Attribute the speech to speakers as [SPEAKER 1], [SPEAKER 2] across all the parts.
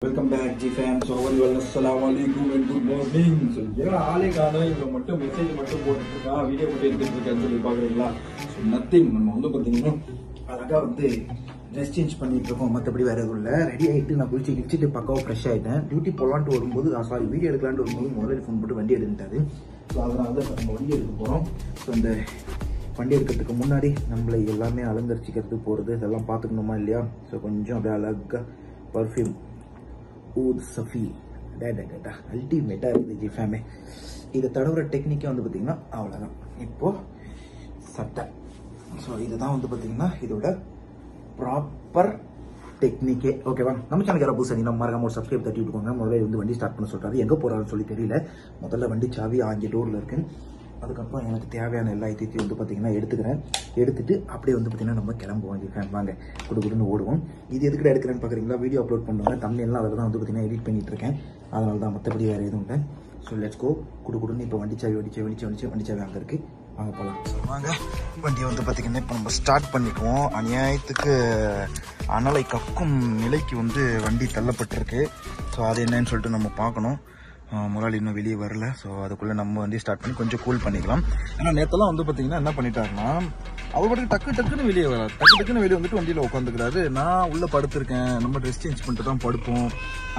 [SPEAKER 1] Welcome back, G fam. So, assalamualaikum and good morning. So, என்னடா ஆளே காணோம், இவங்க மட்டும் மெசேஜ் மட்டும் போட்டுட்டு இருக்கா, வீடியோ மட்டும் எடுத்துட்டு இருக்கான்னு சொல்லி பாக்குறீங்களா? ஸோ நத்திங், நம்ம வந்து பார்த்தீங்கன்னா அழகா வந்து ட்ரெஸ் சேஞ்ச் பண்ணிட்டு இருக்கோம். மற்றபடி வேற எதுவும் இல்லை. ரெடி ஆகிட்டு நான் குளிச்சு கிழிச்சிட்டு பக்காவாக ஃப்ரெஷ் ஆகிட்டேன். டியூட்டி போகலான்ட்டு வரும்போது சாரி வீடியோ எடுக்கலான்ட்டு வரும்போது முதல்ல ஃபோன் போட்டு வண்டி எடுத்துட்டாரு. ஸோ அதனால தான் நம்ம வண்டி எடுக்க போகிறோம். ஸோ இந்த வண்டி எடுக்கிறதுக்கு முன்னாடி நம்மளை எல்லாமே அலங்கரிச்சிக்கிறது போகிறது இதெல்லாம் பார்த்துக்கணுமா இல்லையா? ஸோ கொஞ்சம் அப்படியே அழகாக பர்ஃப்யூம் ஊத் சஃபி டேட்டா அல்டிமேட்டாக இருக்குது ஜி ஃபேமே. இதை தடவுற டெக்னிக்கே வந்து பார்த்தீங்கன்னா அவ்வளோதான். இப்போது சட்டை. ஸோ இதுதான் வந்து பார்த்தீங்கன்னா இதோட ப்ராப்பர் டெக்னிக்கே. ஓகேவா? நம்ம சேனல் யாராவது புதுசாக நம்ம மறக்காம ஒரு சப்ஸ்கிரைப் தட்டி விட்டுக்கோங்க. முதல்ல வந்து வண்டி ஸ்டார்ட் பண்ண சொல்கிறாரு. எங்கே போகிறாருன்னு சொல்லி தெரியல. முதல்ல வண்டி சாவி ஆஞ்சு டோரில் இருக்கு. அதுக்கப்புறம் எனக்கு தேவையான எல்லா ஐத்தையும் வந்து பார்த்தீங்கன்னா எடுத்துட்டு அப்படியே வந்து பார்த்தீங்கன்னா நம்ம கிளம்புவோம். வாங்க குடுன்னு ஓடுவோம். இது எதுக்கிட்ட எடுக்கிறேன்னு பார்க்குறீங்களா? வீடியோ அப்லோட் பண்ணுவாங்க. தமிழ்லாம் அதில் தான் வந்து பார்த்தீங்கன்னா எடிட் பண்ணிட்டு இருக்கேன். அதனால தான், மற்றபடி வேறு எதுவும் இல்லை. So let's go. குடுன்னு இப்போ வண்டி சாவி அங்கே இருக்குது. வாங்க போகலாம். வாங்க வண்டியை வந்து பார்த்தீங்கன்னா இப்போ நம்ம ஸ்டார்ட் பண்ணிக்குவோம். அநியாயத்துக்கு அனலை கக்கும் நிலைக்கு வந்து வண்டி தள்ளப்பட்டிருக்கு. ஸோ அது என்னன்னு சொல்லிட்டு நம்ம பார்க்கணும். முதலாளி இன்னும் வெளியே வரல. ஸோ அதுக்குள்ளே நம்ம வண்டி ஸ்டார்ட் பண்ணி கொஞ்சம் கூல் பண்ணிக்கலாம். ஏன்னா நேற்றெல்லாம் வந்து பார்த்தீங்கன்னா என்ன பண்ணிட்டாருன்னா, அவர் பாட்டுக்கு டக்குன்னு வெளியே வராது. டக்குன்னு வெளியே வந்துட்டு வண்டியில் உட்காந்துக்கிறாரு. நான் உள்ளே படுத்திருக்கேன். நம்ம ட்ரெஸ் சேஞ்ச் பண்ணிட்டு தான் படுப்போம்.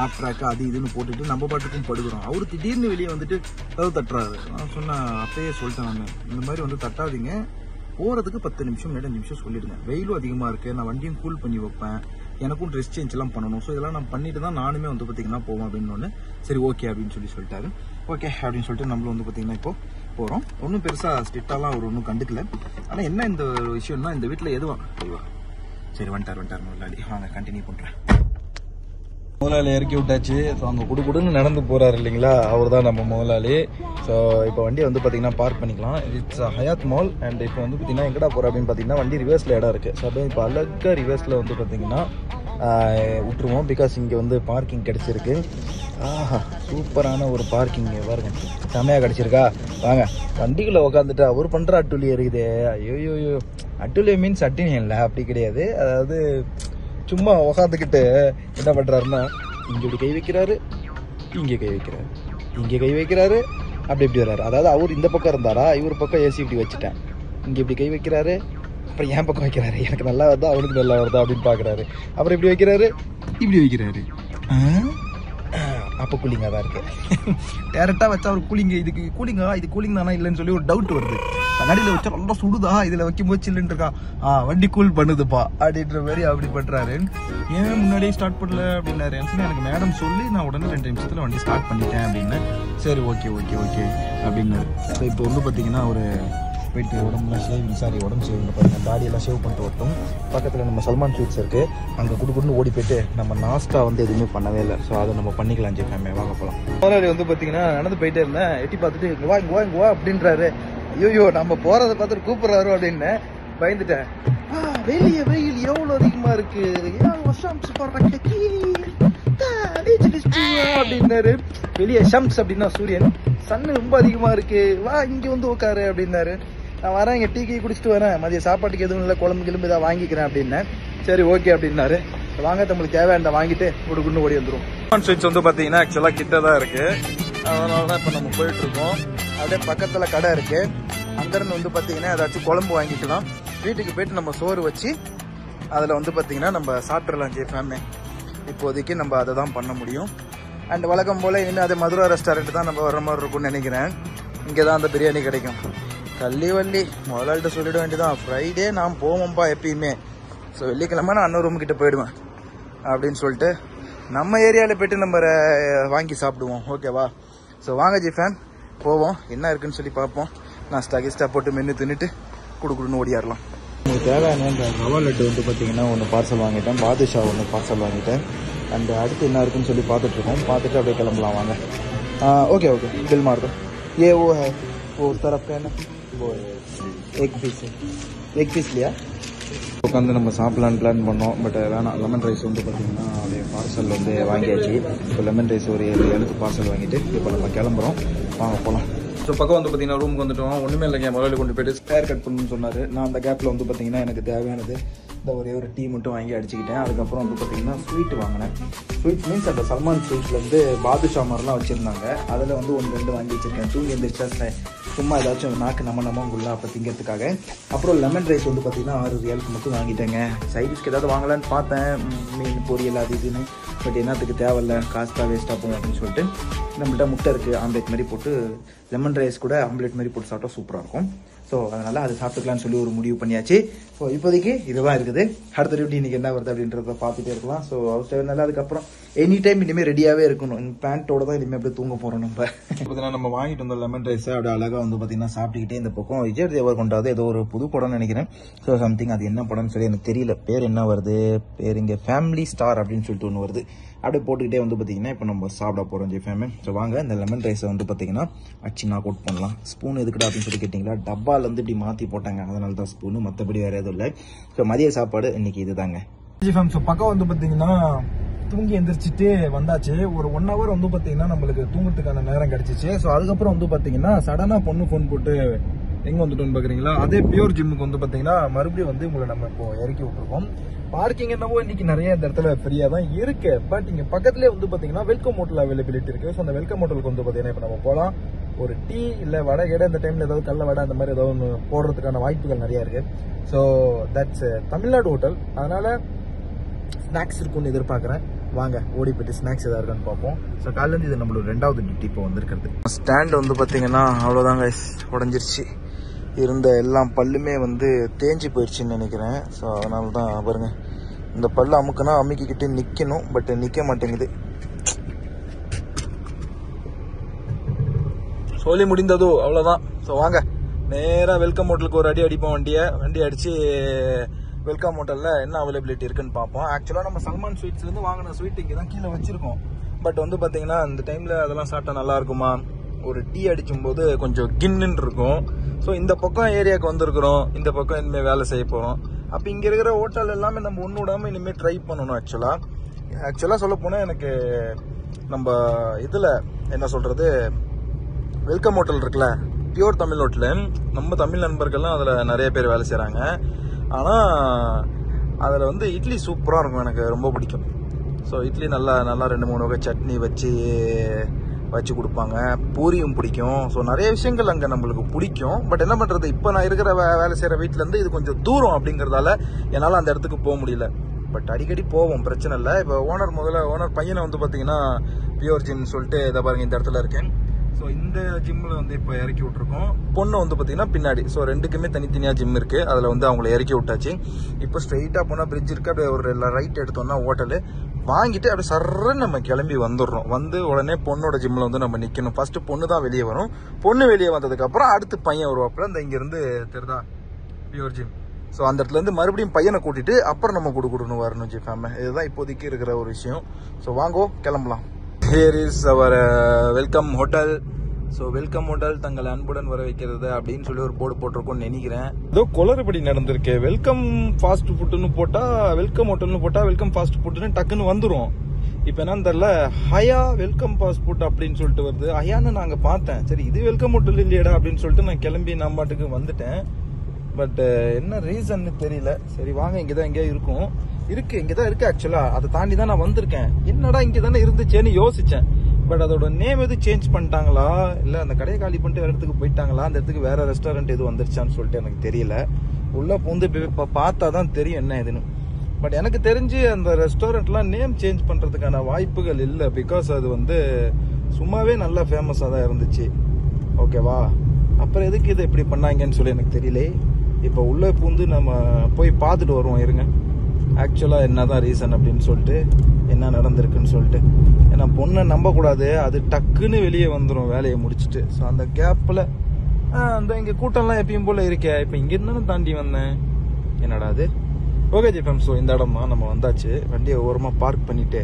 [SPEAKER 1] ஆப் ட்ராக்கு அது இதுன்னு போட்டுட்டு நம்ம பாட்டுக்கும் படுக்கிறோம். அவர் திடீர்னு வெளியே வந்துட்டு கதவு தட்டுறாரு. நான் சொன்னேன், அப்பயே சொல்லிட்டேன் நான், இந்த மாதிரி வந்து தட்டாதீங்க, போகிறதுக்கு 10 நிமிஷம் 2 நிமிஷம் சொல்லிடுங்க. வெயிலும் அதிகமாக இருக்குது, நான் வண்டியும் கூல் பண்ணி வைப்பேன், எனக்கும் ட்ரெஸ் சேஞ்ச் எல்லாம் பண்ணணும். ஸோ இதெல்லாம் நான் பண்ணிட்டு தான் நானுமே வந்து பார்த்தீங்கன்னா போவோம் அப்படின்னு ஒன்று. சரி ஓகே அப்படின்னு சொல்லிட்டாரு. ஓகே அப்படின்னு சொல்லிட்டு நம்மளும் வந்து பார்த்தீங்கன்னா இப்போ போகிறோம். ஒன்றும் பெருசாக ஸ்ட்ரிக்டாலாம் அவர் ஒன்றும் கண்டுக்கல. ஆனால் என்ன இந்த விஷயம்னா, இந்த வீட்டில் எதுவும் ஐயோ சரி வந்துட்டார் முதலாளி. வாங்க கண்டினியூ பண்ணுறேன். முதலாளி இறக்கி விட்டாச்சு. ஸோ அங்கே குடுன்னு நடந்து போகிறாரு இல்லைங்களா, அவர் தான் நம்ம முதலாளி. ஸோ இப்போ வண்டியை வந்து பார்த்தீங்கன்னா பார்க் பண்ணிக்கலாம். It's Hyatt mall. அண்ட் இப்போ வந்து பார்த்தீங்கன்னா எங்கடா போகிறோம் அப்படின்னு பார்த்தீங்கன்னா வண்டி ரிவர்ஸில் இடம் இருக்குது. ஸோ அப்படியே இப்போ அழகாக ரிவர்ஸில் வந்து பார்த்தீங்கன்னா விட்டுருவோம். பிகாஸ் இங்கே வந்து பார்க்கிங் கிடச்சிருக்கு. ஆஹா சூப்பரான ஒரு பார்க்கிங் பாருங்க, செமையாக கிடச்சிருக்கா. வாங்க வண்டிக்குள்ளே உட்காந்துட்டு அவர் பண்ணுற அட்டுலியம் இருக்குது. ஐயோயோ, அட்டுலியம் மீன்ஸ் அட்டுலியம் இல்லை, அப்படி கிடையாது. அதாவது சும்மா உக்காந்துக்கிட்டு என்ன பண்ணுறாருன்னா, இங்கே இப்படி கை வைக்கிறாரு, இங்கே கை வைக்கிறாரு, இங்கே கை வைக்கிறாரு, அப்படி வர்றாரு. அதாவது அவர் இந்த பக்கம் இருந்தாரா, இவர் பக்கம் ஏசி இப்படி வச்சுட்டேன், இங்கே இப்படி கை வைக்கிறாரு, அப்புறம் என் பக்கம் வைக்கிறாரு. எனக்கு நல்லா வருதா அவனுக்கு நல்லா வருதா அப்படின்னு பார்க்குறாரு. அப்புறம் இப்படி வைக்கிறாரு, இப்படி வைக்கிறாரு. அப்போ கூலிங்காக தான் இருக்கு. டேரெக்டாக வச்சா ஒரு கூலிங், இதுக்கு கூலிங்கா, இது கூலிங் தானா இல்லைன்னு சொல்லி ஒரு டவுட் வருது. கண்ணாடியில் வச்சா ரொம்ப சுடுதா, இதில் வைக்கும்போது சில்லுன்னு இருக்கா, வண்டி கூல் பண்ணுதுப்பா அப்படின்ற மாதிரி அப்படி பண்ணுறாரு. ஏன் முன்னாடியே ஸ்டார்ட் பண்ணல அப்படின்னாரு. எனக்கு மேடம் சொல்லி நான் உடனே 2 நிமிஷத்தில் வண்டி ஸ்டார்ட் பண்ணிட்டேன் அப்படின்னு. சரி ஓகே அப்படின்னாரு. ஸோ இப்போ வந்து பார்த்தீங்கன்னா ஒரு போயிட்டு உடம்புலாம் உடம்பு ஷேவிங் பாருங்கள், தாடியெல்லாம் ஷேவ் பண்ணிட்டு வரட்டும். பக்கத்தில் நம்ம சல்மான் ஸ்வீட்ஸ் இருக்குது, அங்கே குடுன்னு ஓடி போயிட்டு நம்ம நாஸ்டா வந்து எதுவுமே பண்ணவே இல்லை. ஸோ அதை நம்ம பண்ணிக்கலாம் ஜெயிக்காமே. வாங்க போகலாம். முதலாளி வந்து பார்த்தீங்கன்னா நடந்து போயிட்டே இருந்தேன். எட்டி பார்த்துட்டு இங்கே வா அப்படின்றாரு. ஐயோ நம்ம போகிறத பார்த்துட்டு கூப்பிட்றாரு அப்படின்னு பயந்துட்டேன். வெயில் எவ்வளோ அதிகமாக இருக்கு, அப்படின்னாரு. வெளியே ஷம்ஸ் அப்படின்னா சூரியன், சன்னு ரொம்ப அதிகமாக இருக்கு, வா இங்கே வந்து உட்காரு அப்படின்னாரு. நான் வரேன், இங்கே டீ குடிச்சிட்டு வரேன், மதிய சாப்பாட்டுக்கு எதுவும் இல்லை, குழம்பு கிளம்பு இதாக வாங்கிக்கிறேன் அப்படின்னேன். சரி ஓகே அப்படின்னாரு. வாங்க நம்மளுக்கு தேவையான வாங்கிட்டு குடுன்னு ஓடி வந்துடும். ஸ்வீட்ஸ் வந்து பார்த்தீங்கன்னா ஆக்சுவலாக கிட்ட தான் இருக்கு. அதனால தான் இப்போ நம்ம போயிட்டு இருக்கோம். அப்படியே பக்கத்தில் கடை இருக்கு, அங்கேருந்து வந்து பார்த்தீங்கன்னா ஏதாச்சும் குழம்பு வாங்கிக்கலாம். வீட்டுக்கு போயிட்டு நம்ம சோறு வச்சு அதில் வந்து பார்த்தீங்கன்னா நம்ம சாப்பிட்றலாம் ஜெயிஃபேமே. இப்போதைக்கு நம்ம அதை தான் பண்ண முடியும். அண்ட் வழக்கம் போல் இனிமேல் அதே மதுரா ரெஸ்டாரண்ட் தான் நம்ம வர மாதிரி இருக்கும்னு நினைக்கிறேன். இங்கே தான் அந்த பிரியாணி கிடைக்கும். கள்ளிவள்ளி முதலாளிட்ட சொல்லிட வேண்டியதான், ஃப்ரைடே நான் போவோம்ப்பா எப்பயுமே. ஸோ வெள்ளிக்கிழமை நான் அண்ணன் ரூம் கிட்ட போயிடுவேன் அப்படின்னு சொல்லிட்டு நம்ம ஏரியாவில் போய்ட்டு நம்ம வாங்கி சாப்பிடுவோம். ஓகேவா? ஸோ வாங்க ஜி ஃபேன் போவோம், என்ன இருக்குன்னு சொல்லி பார்ப்போம். நான் கிஸ்டா போட்டு மென்று தின்னுட்டு குடுன்னு ஓடியாரலாம். உங்களுக்கு தேவையான இந்த ரவா லட்டு வந்து பார்த்தீங்கன்னா ஒன்று பார்சல் வாங்கிட்டேன், பாதுஷா ஒன்று பார்சல் வாங்கிட்டேன். அண்ட் அடுத்து என்ன இருக்குன்னு சொல்லி பார்த்துட்ருக்கோம். பார்த்துட்டு அப்படியே கிளம்பலாம் வாங்க. ஓகே बिल मार दो। ये वो है, वो उस तरफ का है ना, वो एक पीस लिया. உட்காந்து நம்ம சாப்பிட்லான்னு பிளான் பண்ணோம். பட் வேணாம், லெமன் ரைஸ் வந்து பார்த்தீங்கன்னா அப்படியே பார்சல் வந்து வாங்கியாச்சு. இப்போ லெமன் ரைஸ் ஒரு 7 எழுத்து பார்சல் வாங்கிட்டு இப்போ நம்ம கிளம்புறோம். வாங்க போகலாம். ஸோ பக்கம் வந்து பார்த்தீங்கன்னா ரூமுக்கு வந்துட்டோம். ஒன்றுமே இல்லைங்க, முதல்ல கொண்டு போய்ட்டு ஹேர் கட் பண்ணணும்னு சொன்னார். நான் அந்த கேப்பில் வந்து பார்த்தீங்கன்னா எனக்கு தேவையானது இந்த ஒரே ஒரு டீ மட்டும் வாங்கி அடிச்சுக்கிட்டேன். அதுக்கப்புறம் வந்து பார்த்தீங்கன்னா ஸ்வீட் வாங்கினேன். ஸ்வீட் மீன்ஸ் அந்த சல்மான் ஸ்வீட்ஸ்லேருந்து பாதுஷா மாதிரிலாம் வச்சுருந்தாங்க. அதில் வந்து 1-2 வாங்கி வச்சுருக்கேன். தூங்கி எந்திரிச்சா சும்மா ஏதாச்சும் நாக்கு நம்ம உள்ள அப்போ திங்கிறதுக்காக. அப்புறம் லெமன் ரைஸ் வந்து பார்த்தீங்கன்னா 6 ரியாலுக்கு மட்டும் வாங்கிட்டேங்க. சைடிஷ்க்கு ஏதாவது வாங்கலான்னு பார்த்தேன், மீன் பொரியல் அது இதுன்னு. பட் என்னத்துக்கு தேவையில்ல, காசு தான் வேஸ்ட்டாக போகும் அப்படின்னு சொல்லிட்டு நம்மள்ட்ட முட்டை இருக்குது, ஆம்லேட் மாதிரி போட்டு லெமன் ரைஸ் கூட ஆம்லேட் மாதிரி போட்டு சாப்பிட்டா சூப்பராக இருக்கும். ஸோ அதனால் அது சாப்பிட்டுக்கலான்னு சொல்லி ஒரு முடிவு பண்ணியாச்சு. ஸோ இப்போதைக்கு இதுதான் இருக்குது. அடுத்த டியூட்டி இன்றைக்கி என்ன வருது அப்படின்றத பார்த்துட்டே இருக்கலாம். ஸோ ஹவுஸ் டைம்னால அதுக்கப்புறம் எனி டைம் இனிமேல் ரெடியாகவே இருக்கணும். பேண்ட்டோட தான் இனிமேல் அப்படியே தூங்க போகிறோம். நம்ம பார்த்தீங்கன்னா நம்ம வாங்கிட்டு வந்த லெமன் ரைஸை அப்படியே அழகாக வந்து பார்த்தீங்கன்னா சாப்பிட்டுக்கிட்டே இந்த பக்கம் விஜய் தேவர் கொண்டாது ஏதோ ஒரு புது படம்னு நினைக்கிறேன். ஸோ சம்திங் அது என்ன படம்னு சொல்லி எனக்கு தெரியல. பேர் என்ன வருது, பேர் இங்கே ஃபேமிலி ஸ்டார் அப்படின்னு சொல்லிட்டு ஒன்று வருது. அப்படியே போட்டுக்கிட்டே வந்து பார்த்தீங்கன்னா இப்போ நம்ம சாப்பிட போகிறோம் ஜி ஃபேமே. ஸோ வாங்க இந்த லெமன் ரைஸை வந்து பார்த்தீங்கன்னா அச்சு நாக் அவுட் பண்ணலாம். ஸ்பூன் எதுக்குடா அப்படின்னு சொல்லி கேட்டிங்களா, டப்பாலேருந்து இப்படி மாற்றி போட்டாங்க, அதனால தான் ஸ்பூனு, மற்றபடி வேறு எதுவும் இல்லை. ஸோ மதிய சாப்பாடு இன்னைக்கு இதுதாங்க ஜி ஃபேம். ஸோ பக்கம் வந்து பார்த்தீங்கன்னா தூங்கி எந்திரிச்சிட்டு வந்தாச்சு. ஒரு 1 hour வந்து பார்த்தீங்கன்னா நம்மளுக்கு தூங்குறதுக்கான நேரம் கிடைச்சிச்சு. ஸோ அதுக்கப்புறம் வந்து பார்த்தீங்கன்னா சடனாக பொண்ணு ஃபோன் போட்டு எங்கே வந்துட்டோன்னு பார்க்குறீங்களா, அதே பியூர் ஜிம்முக்கு வந்து பார்த்தீங்கன்னா மறுபடியும் வந்து உங்களை நம்ம இப்போ இறக்கி விட்டுருக்கோம். பார்க்கிங் என்னவோ இன்னைக்கு நிறைய இந்த இடத்துல ஃப்ரீயாக தான் இருக்கு. பட் இங்கே பக்கத்துலேயே வந்து பார்த்தீங்கன்னா வெல்கம் ஹோட்டல் அவைலபிலிட்டி இருக்கு. ஸோ அந்த வெல்கம் ஹோட்டலுக்கு வந்து பார்த்தீங்கன்னா இப்போ நம்ம போகலாம். ஒரு டீ இல்லை வடை கடை இந்த டைமில் ஏதாவது கடல வடை அந்த மாதிரி ஏதாவது ஒன்று போடுறதுக்கான வாய்ப்புகள் நிறையா இருக்கு. ஸோ தட்ஸ் தமிழ்நாடு ஹோட்டல், அதனால ஸ்நாக்ஸ் இருக்குன்னு எதிர்பார்க்குறேன். வாங்க ஓடி போயிட்டு ஸ்நாக்ஸ் எதாவது இருக்கான்னு பார்ப்போம். ஸோ காலையிலேருந்து இது நம்மளோட 2வது டியூட்டி இப்போ வந்திருக்கிறது. ஸ்டாண்ட் வந்து பார்த்தீங்கன்னா அவ்வளோதாங்க, உடஞ்சிருச்சு. இருந்த எல்லாம் பல்லுமே வந்து தேஞ்சு போயிடுச்சுன்னு நினைக்கிறேன். ஸோ அதனால தான் பாருங்க, இந்த பல்லு அமுக்குனா அமுக்கிக்கிட்டு நிற்கணும், பட் நிற்க மாட்டேங்குது. சொல்லி முடிந்ததோ அவ்வளோதான். ஸோ வாங்க நேராக வெல்கம் ஹோட்டலுக்கு ஒரு அடி அடிப்போம். வண்டி அடித்து வெல்கம் ஹோட்டலில் என்ன அவைலபிலிட்டி இருக்குன்னு பார்ப்போம். ஆக்சுவலாக நம்ம சல்மான் ஸ்வீட்ஸ்லேருந்து வாங்கின ஸ்வீட் இங்கே தான் கீழே வச்சுருக்கோம். பட் வந்து பார்த்தீங்கன்னா இந்த டைமில் அதெல்லாம் சாப்பிட்டா நல்லா இருக்குமா, ஒரு டீ அடிக்கும் போது கொஞ்சம் கின்னு இருக்கும். ஸோ இந்த பக்கம் ஏரியாவுக்கு வந்திருக்கிறோம், இந்த பக்கம் இனிமேல் வேலை செய்ய போகிறோம். அப்போ இங்கே இருக்கிற ஹோட்டல் எல்லாமே நம்ம ஒன்று விடாமல் இனிமேல் ட்ரை பண்ணணும். ஆக்சுவலாக சொல்ல போனால் எனக்கு நம்ம இதில் என்ன சொல்கிறது, வெல்கம் ஹோட்டல் இருக்குல்ல, பியூர் தமிழ் ஹோட்டலு, நம்ம தமிழ் நண்பர்கள்லாம் அதில் நிறைய பேர் வேலை செய்கிறாங்க. ஆனால் அதில் வந்து இட்லி சூப்பராக இருக்கும், எனக்கு ரொம்ப பிடிக்கும். ஸோ இட்லி நல்லா 2-3 வகை சட்னி வச்சு கொடுப்பாங்க. பூரியும் பிடிக்கும். ஸோ நிறைய விஷயங்கள் அங்கே நம்மளுக்கு பிடிக்கும். பட் என்ன பண்ணுறது, இப்போ நான் இருக்கிற வேலை செய்கிற வீட்டிலேருந்து இது கொஞ்சம் தூரம் அப்படிங்கிறதால என்னால் அந்த இடத்துக்கு போக முடியல. பட் அடிக்கடி போவோம், பிரச்சனை இல்லை. இப்போ ஓனர் பையனை வந்து பார்த்தீங்கன்னா பியூர் ஜிம் சொல்லிட்டு இதை பாருங்க, இந்த இடத்துல இருக்கேன். ஸோ இந்த ஜிம்மில் வந்து இப்போ இறக்கி விட்ருக்கோம். பொண்ணு வந்து பார்த்தீங்கன்னா பின்னாடி. ஸோ ரெண்டுக்குமே தனித்தனியாக ஜிம் இருக்குது. அதில் வந்து அவங்கள இறக்கி விட்டாச்சு. இப்போ ஸ்ட்ரெயிட்டாக போனால் பிரிட்ஜ் இருக்குது, அப்படியே ஒரு ரைட் எடுத்தோம்னா ஹோட்டலு வாங்கிட்டு அப்படியே சர்றன்னு நம்ம கிளம்பி வந்துடுறோம். வந்து உடனே பொண்ணோட ஜிம்மில் வந்து நம்ம நிற்கணும். ஃபஸ்ட்டு பொண்ணு தான் வெளியே வரும். பொண்ணு வெளியே வந்ததுக்கப்புறம் அடுத்து பையன் வருவாப்புல. இந்த இங்கேருந்து தெரிதா பியூர் ஜிம். ஸோ அந்த இடத்துலேருந்து மறுபடியும் பையனை கூட்டிகிட்டு அப்புறம் நம்ம கொடுக்கணும் வரணும் ஜி ஃபேமை. இதுதான் இப்போதைக்கு இருக்கிற ஒரு விஷயம். ஸோ வாங்கோ கிளம்பலாம். Here is our welcome hotel. So welcome hotel தங்கள் அன்புடன் வர வைக்கிறது அப்படின்னு சொல்லி ஒரு போர்டு போட்டிருக்கோன்னு நினைக்கிறேன். ஏதோ குளறுபடி நடந்திருக்கு. வெல்கம் ஃபாஸ்ட் ஃபுட்டுன்னு போட்டால் வெல்கம் ஹோட்டல்னு போட்டால் வெல்கம் ஃபாஸ்ட் ஃபுட்டுன்னு டக்குன்னு வந்துடும். இப்போ என்னன்னு தெரியல, ஹயா வெல்கம் ஃபாஸ்ட் ஃபுட் அப்படின்னு சொல்லிட்டு வருது. ஹயான்னு நாங்கள் பார்த்தேன். சரி இது வெல்கம் ஹோட்டல் இல்லையடா அப்படின்னு சொல்லிட்டு நான் கிளம்பி நான் பாட்டுக்கு வந்துட்டேன். பட் என்ன ரீசன்னு தெரியல. சரி வாங்க, இங்கே தான் எங்கேயா இருக்கும். இங்கே தான் இருக்குது. ஆக்சுவலாக அதை தாண்டி தான் நான் வந்திருக்கேன். என்னடா இங்கே தானே இருந்துச்சேன்னு யோசித்தேன். பட் அதோட நேம் எதுவும் சேஞ்ச் பண்ணிட்டாங்களா, இல்லை அந்த கடையை காலி பண்ணிட்டு வேறு இடத்துக்கு போயிட்டாங்களா, அந்த இடத்துக்கு வேறு ரெஸ்டாரண்ட் எதுவும் வந்துருச்சான்னு சொல்லிட்டு எனக்கு தெரியல. உள்ளே பூந்து இப்போ பார்த்தா தான் தெரியும் என்ன இதுன்னு. பட் எனக்கு தெரிஞ்சு அந்த ரெஸ்டாரண்ட்லாம் நேம் சேஞ்ச் பண்ணுறதுக்கான வாய்ப்புகள் இல்லை. பிகாஸ் அது வந்து சும்மாவே நல்லா ஃபேமஸாக தான் இருந்துச்சு. ஓகேவா, அப்புறம் எதுக்கு இதை இப்படி பண்ணாங்கன்னு சொல்லி எனக்கு தெரியல. இப்போ உள்ளே பூந்து நம்ம போய் பார்த்துட்டு வருவோம் இருங்க. ஆக்சுவலாக என்ன தான் ரீசன் அப்படின்னு சொல்லிட்டு, என்ன நடந்திருக்குன்னு சொல்லிட்டு. ஏன்னா பொண்ணை நம்பக்கூடாது, அது டக்குன்னு வெளியே வந்துடும் வேலையை முடிச்சுட்டு. ஸோ அந்த கேப்பில் அந்த இங்கே கூட்டம்லாம் எப்பயும் போல் இருக்கே. இப்போ இங்கே இருந்தாலும் தாண்டி வந்தேன், என்னடா அது. ஓகே ஜிஃபம். ஸோ இந்த இடமா நம்ம வந்தாச்சு. வண்டியை ஓரமாக பார்க் பண்ணிவிட்டு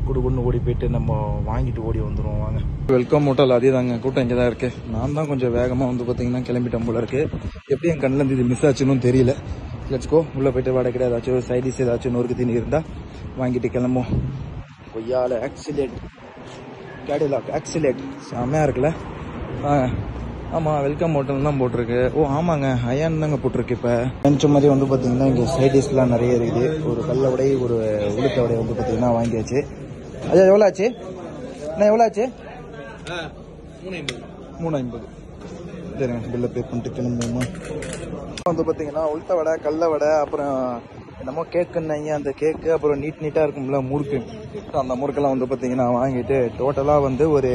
[SPEAKER 1] குடுக்குன்னு ஓடி போயிட்டு நம்ம வாங்கிட்டு ஓடி வந்துடுவோம். வாங்க வெல்கம் ஹோட்டல் அதே தாங்க, கூட்டம் இங்கே தான் இருக்குது. நான் தான் கொஞ்சம் வேகமாக வந்து பார்த்தீங்கன்னா கிளம்பிட்டேன் போல இருக்குது. எப்படி என் கண்ணில் இது மிஸ் ஆச்சுன்னு தெரியல. Let's go. உள்ளே போய்ட்டு வடை கிடையாது, ஏதாச்சும் சைடிஸ் ஏதாச்சும் நொறுக்கு தீனி இருந்தால் வாங்கிட்டு கிளம்பும். கொய்யால ஆக்சிலேட் கேடிலாக் ஆக்சிலேட் செம்மையாக இருக்குல்ல.
[SPEAKER 2] ஆமாம், வெல்கம் ஹோட்டல் தான் போட்டிருக்கு. ஓ ஆமாங்க, அயான் தாங்க போட்டிருக்கு. இப்போ நினச்ச மாதிரி வந்து பார்த்தீங்கன்னா இங்கே சைடிஷ்லாம் நிறைய இருக்குது. ஒரு கல்ல வடை, ஒரு உளுத்த வடை வந்து பார்த்தீங்கன்னா வாங்கியாச்சு. ஐயா எவ்வளோ ஆச்சு? அண்ணா எவ்வளோ ஆச்சு? 350. சரிங்க, பில்லை பே பண்ணிட்டு கிளம்புமா. வந்து பார்த்தீங்கன்னா உளுத்த வடை, கடல வடை, அப்புறம் என்னமோ கேக்குன்னாங்க, அந்த கேக்கு, அப்புறம் நீட்டாக இருக்கும்ல முறுக்கு, அந்த முறுக்கெல்லாம் வந்து பார்த்தீங்கன்னா வாங்கிட்டு டோட்டலாக வந்து ஒரு